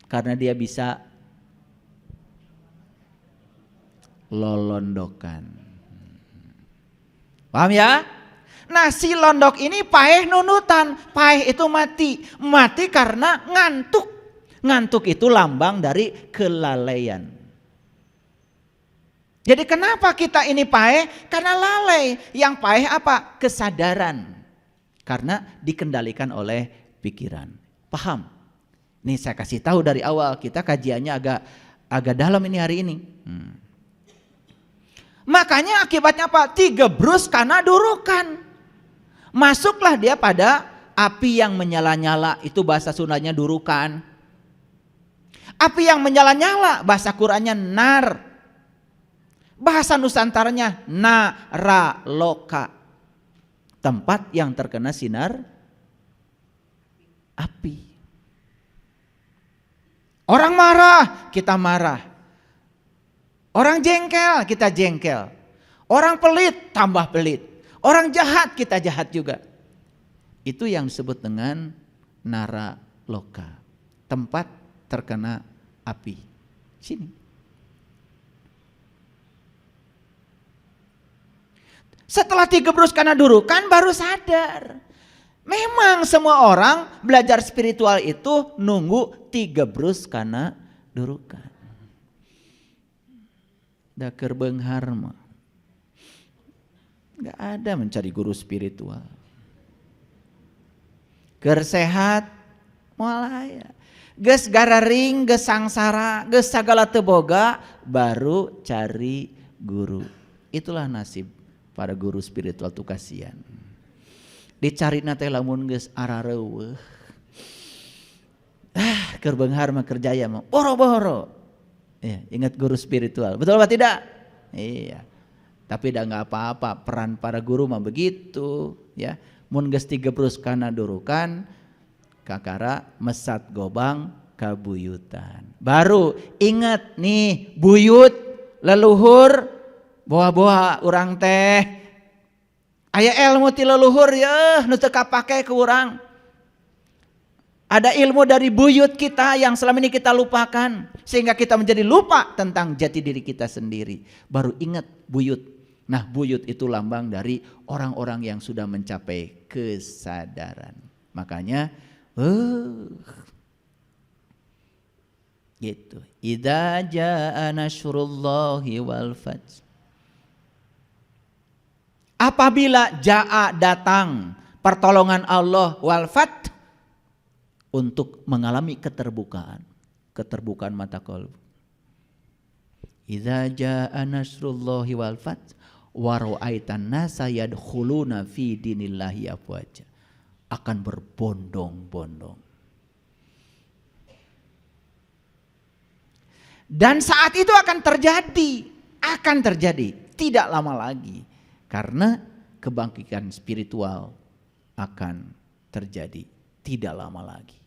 karena dia bisa lolondokan. Paham ya? Nah, si londok ini paeh nunutan. Paeh itu mati. Mati karena ngantuk. Ngantuk itu lambang dari kelalaian. Jadi kenapa kita ini paeh? Karena lalai. Yang paeh apa? Kesadaran. Karena dikendalikan oleh pikiran. Paham? Nih saya kasih tahu dari awal. Kita kajiannya agak dalam ini hari ini. Makanya akibatnya apa? Digebrus karena durukan. Masuklah dia pada api yang menyala-nyala. Itu bahasa Sundanya durukan. Api yang menyala-nyala, bahasa Qurannya nar. Bahasa Nusantaranya naraloka. Tempat yang terkena sinar api. Orang marah, kita marah. Orang jengkel, kita jengkel. Orang pelit, tambah pelit. Orang jahat, kita jahat juga. Itu yang disebut dengan naraloka. Tempat terkena api. Sini. Setelah digebrus karena durukan baru sadar. Memang semua orang belajar spiritual itu nunggu digebrus karena durukan. Da keur beunghar mah. Enggak ada mencari guru spiritual. Keur sehat moal aya. Geus gararing, geus sangsara, geus sagala teu boga baru cari guru. Itulah nasib para guru spiritual tuh kasihan. Dicari teh lamun geus arareueuh. Keur beunghar mah kerjaya mah boro-boro. Ya, ingat guru spiritual. Betul apa tidak? Iya. Tapi dah enggak apa-apa, peran para guru mah begitu, ya. Mun geus digebrus kana durukan, kakara mesat gobang kabuyutan. Baru ingat nih buyut leluhur boha-boha urang teh aya ilmu ti leluhur ya nu teu kapake ke urang. Ada ilmu dari buyut kita yang selama ini kita lupakan sehingga kita menjadi lupa tentang jati diri kita sendiri. Baru ingat buyut. Nah, buyut itu lambang dari orang-orang yang sudah mencapai kesadaran. Makanya gitu. Idza jaa nasrullahi wal fath. Apabila jaa datang pertolongan Allah wal fath untuk mengalami keterbukaan mata qalbu. Idza jaa nasrullahi wal fath wa ra'aitan nasa yadkhuluna fi dinillahi afwaja. Akan berbondong-bondong. Dan saat itu akan terjadi tidak lama lagi. Karena kebangkitan spiritual akan terjadi tidak lama lagi.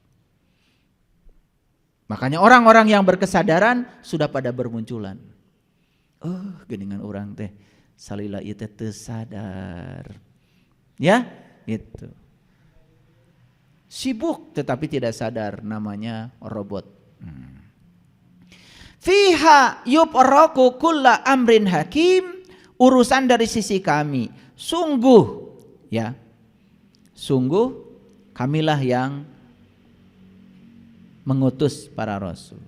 Makanya orang-orang yang berkesadaran sudah pada bermunculan. Geningan orang teh salila ieu teh teu sadar. Ya, itu. Sibuk tetapi tidak sadar, namanya robot. Fiha yubraku kulla amrin hakim. Urusan dari sisi kami, sungguh kamilah yang mengutus para rasul.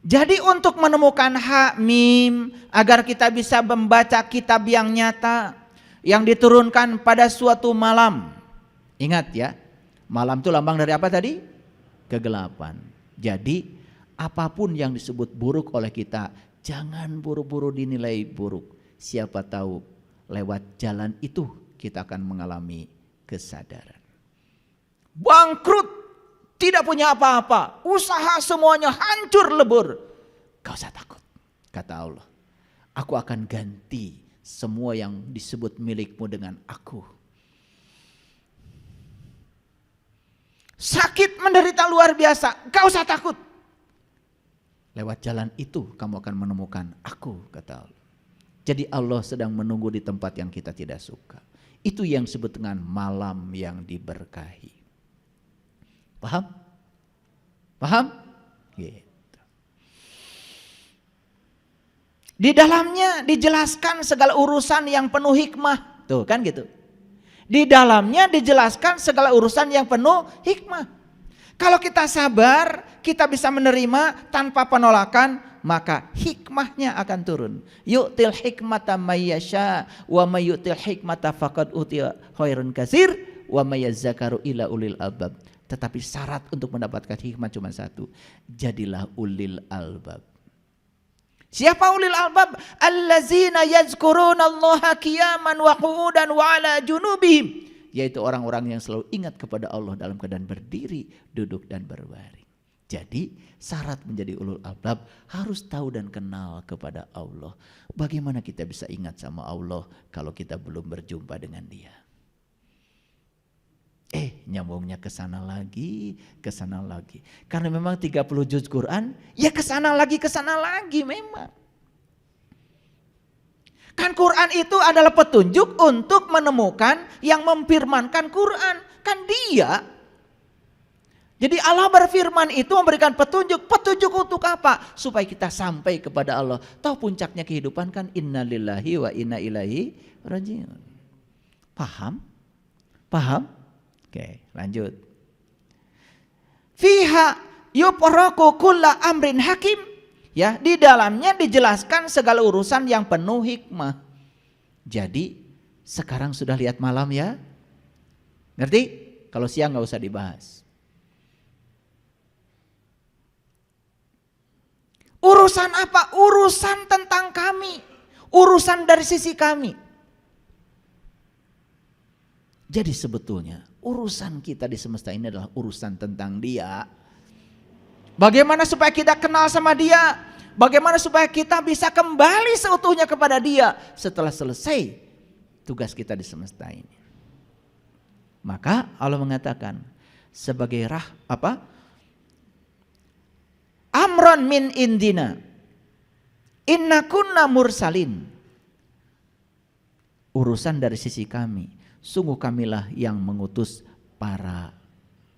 Jadi untuk menemukan hak mim agar kita bisa membaca kitab yang nyata yang diturunkan pada suatu malam. Ingat ya, malam itu lambang dari apa tadi? Kegelapan. Jadi apapun yang disebut buruk oleh kita, jangan buru-buru dinilai buruk. Siapa tahu lewat jalan itu kita akan mengalami kesadaran. Bangkrut, tidak punya apa-apa, usaha semuanya hancur lebur. Gak usah takut, kata Allah. Aku akan ganti semua yang disebut milikmu dengan aku. Sakit menderita luar biasa, gak usah takut. Lewat jalan itu kamu akan menemukan aku, kata Allah. Jadi Allah sedang menunggu di tempat yang kita tidak suka. Itu yang disebut dengan malam yang diberkahi. Paham? Paham? Gitu. Di dalamnya dijelaskan segala urusan yang penuh hikmah. Tuh kan gitu. Di dalamnya dijelaskan segala urusan yang penuh hikmah. Kalau kita sabar, kita bisa menerima tanpa penolakan, maka hikmahnya akan turun. Yu'til hikmata mayyasha wa may yu'til hikmata faqad utiya khairun katsir wa may yazakaru ila ulil albab. Tetapi syarat untuk mendapatkan hikmah cuma satu, jadilah ulil albab. Siapa ulil albab? Allazina yazkurunallaha qiyaman wa qu'udan wa ala junubihim. Yaitu orang-orang yang selalu ingat kepada Allah dalam keadaan berdiri, duduk dan berbaring. Jadi syarat menjadi ulul albab harus tahu dan kenal kepada Allah. Bagaimana kita bisa ingat sama Allah kalau kita belum berjumpa dengan Dia? Nyambungnya ke sana lagi, ke sana lagi. Karena memang 30 juz Quran, ya ke sana lagi memang. Kan Quran itu adalah petunjuk untuk menemukan yang memfirmankan Quran. Kan Dia. Jadi Allah berfirman itu memberikan petunjuk. Petunjuk untuk apa? Supaya kita sampai kepada Allah. Tahu puncaknya kehidupan kan innalillahi wa inna ilaihi rajiun. Paham? Paham? Oke, lanjut. Fiha yupraku kulla amrin hakim. Ya, di dalamnya dijelaskan segala urusan yang penuh hikmah. Jadi sekarang sudah lihat malam ya? Ngerti? Kalau siang nggak usah dibahas. Urusan apa? Urusan tentang kami. Urusan dari sisi kami. Jadi sebetulnya urusan kita di semesta ini adalah urusan tentang Dia. Bagaimana supaya kita kenal sama Dia? Bagaimana supaya kita bisa kembali seutuhnya kepada Dia setelah selesai tugas kita di semesta ini? Maka Allah mengatakan sebagai amron min indina inna kunna mursalin. Urusan dari sisi kami, sungguh kamilah yang mengutus para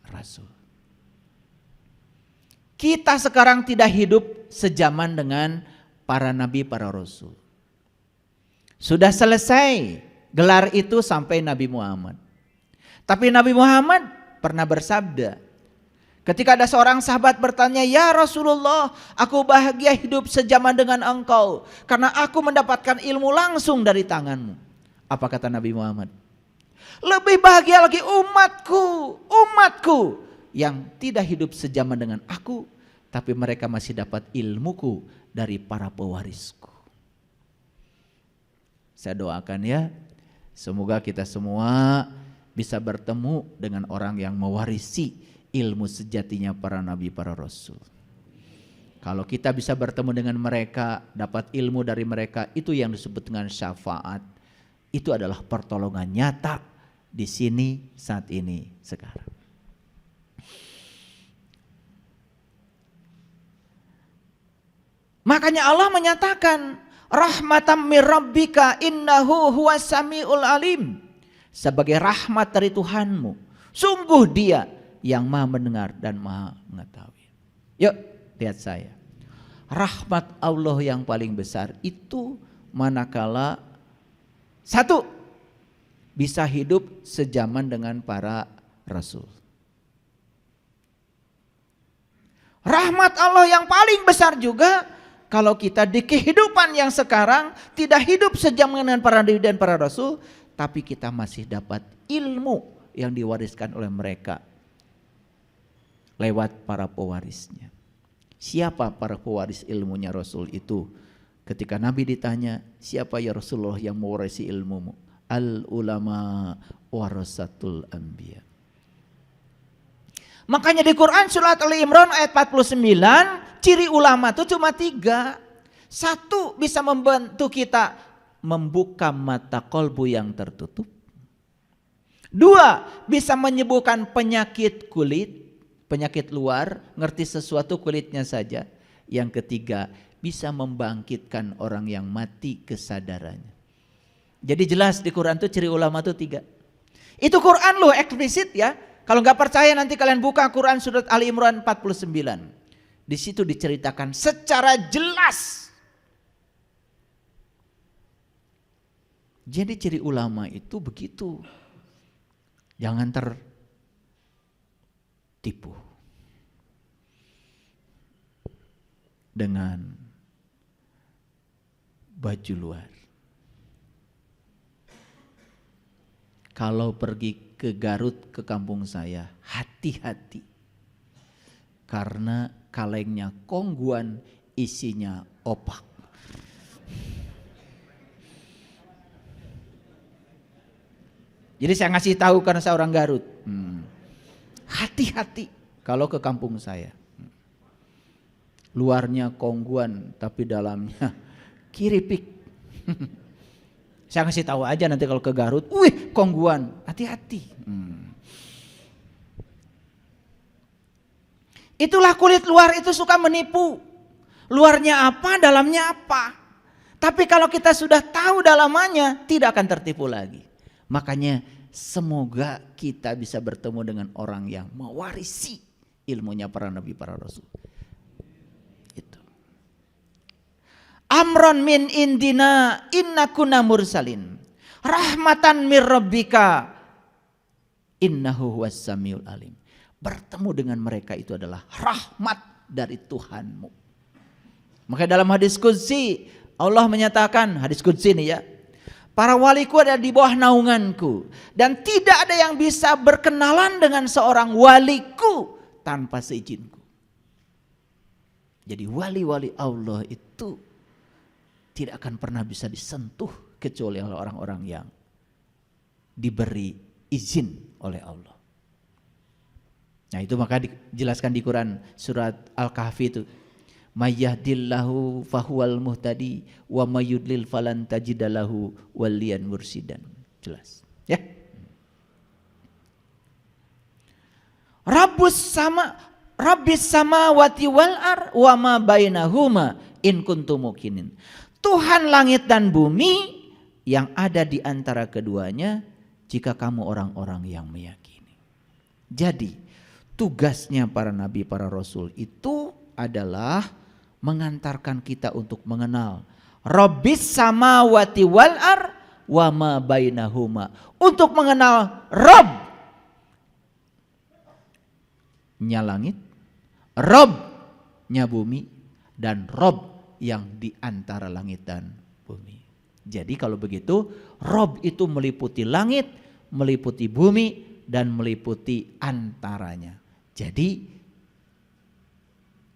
rasul. Kita sekarang tidak hidup sejaman dengan para nabi, para rasul. Sudah selesai gelar itu sampai Nabi Muhammad. Tapi Nabi Muhammad pernah bersabda, ketika ada seorang sahabat bertanya, "Ya Rasulullah, aku bahagia hidup sejaman dengan engkau karena aku mendapatkan ilmu langsung dari tanganmu." Apa kata Nabi Muhammad? "Lebih bahagia lagi umatku yang tidak hidup sejaman dengan aku, tapi mereka masih dapat ilmuku dari para pewarisku." Saya doakan ya, semoga kita semua bisa bertemu dengan orang yang mewarisi ilmu sejatinya para nabi, para rasul. Kalau kita bisa bertemu dengan mereka, dapat ilmu dari mereka, itu yang disebut dengan syafaat. Itu adalah pertolongan nyata di sini, saat ini, sekarang. Makanya Allah menyatakan rahmatan mir rabbika innahu huwas samiul alim. Sebagai rahmat dari Tuhanmu, sungguh Dia yang Maha mendengar dan Maha mengetahui. Yuk lihat saya. Rahmat Allah yang paling besar itu manakala satu, bisa hidup sejaman dengan para rasul. Rahmat Allah yang paling besar juga kalau kita di kehidupan yang sekarang tidak hidup sejaman dengan para nabi dan para rasul, tapi kita masih dapat ilmu yang diwariskan oleh mereka lewat para pewarisnya. Siapa para pewaris ilmunya Rasul itu? Ketika Nabi ditanya, siapa ya Rasulullah yang mewarisi ilmumu? Al ulama warasatul anbiya. Makanya di Quran surat Ali Imran ayat 49, ciri ulama itu cuma 3. Satu, bisa membantu kita membuka mata kolbu yang tertutup. 2, bisa menyembuhkan penyakit kulit, penyakit luar, ngerti sesuatu kulitnya saja. Yang ketiga, bisa membangkitkan orang yang mati kesadarannya. Jadi jelas di Quran itu ciri ulama itu 3. Itu Quran loh, eksplisit ya. Kalau nggak percaya nanti kalian buka Quran surat Ali Imran 49. Di situ diceritakan secara jelas. Jadi ciri ulama itu begitu. Jangan tertipu dengan baju luar. Kalau pergi ke Garut, ke kampung saya, hati-hati. Karena kalengnya kongguan, isinya opak. Jadi saya ngasih tahu karena saya orang Garut. Hati-hati kalau ke kampung saya. Luarnya kongguan tapi dalamnya kiripik. Saya ngasih tahu aja nanti kalau ke Garut, wih kongguan, hati-hati. Itulah kulit luar itu suka menipu. Luarnya apa, dalamnya apa. Tapi kalau kita sudah tahu dalamannya, tidak akan tertipu lagi. Makanya semoga kita bisa bertemu dengan orang yang mewarisi ilmunya para nabi, para rasul. Itu. Amron min indina inna kunna mursalin. Rahmatan mir rabbika innahu huwas samiul alim. Bertemu dengan mereka itu adalah rahmat dari Tuhanmu. Maka dalam hadis qudsi Allah menyatakan, hadis qudsi ini ya, para waliku ada di bawah naunganku dan tidak ada yang bisa berkenalan dengan seorang waliku tanpa seizinku. Jadi wali-wali Allah itu tidak akan pernah bisa disentuh kecuali oleh orang-orang yang diberi izin oleh Allah. Nah itu maka dijelaskan di Quran surat Al-Kahfi itu. Mayyahdillahu fahuwal muhtadi wa mayyudlil falan tajidalahu waliyan mursidan. Jelas ya. Rabbis samawati wal ar wa ma bainahuma in kuntum muqinin. Tuhan langit dan bumi yang ada di antara keduanya jika kamu orang-orang yang meyakini. Jadi tugasnya para nabi, para rasul itu adalah mengantarkan kita untuk mengenal Rabbis samawati wal ar wa ma bainahuma, untuk mengenal Rabb-nya langit, Rabb-nya bumi, dan Rabb yang di antara langit dan bumi. Jadi kalau begitu Rabb itu meliputi langit, meliputi bumi, dan meliputi antaranya. Jadi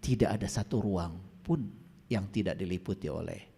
tidak ada satu ruang pun yang tidak diliputi oleh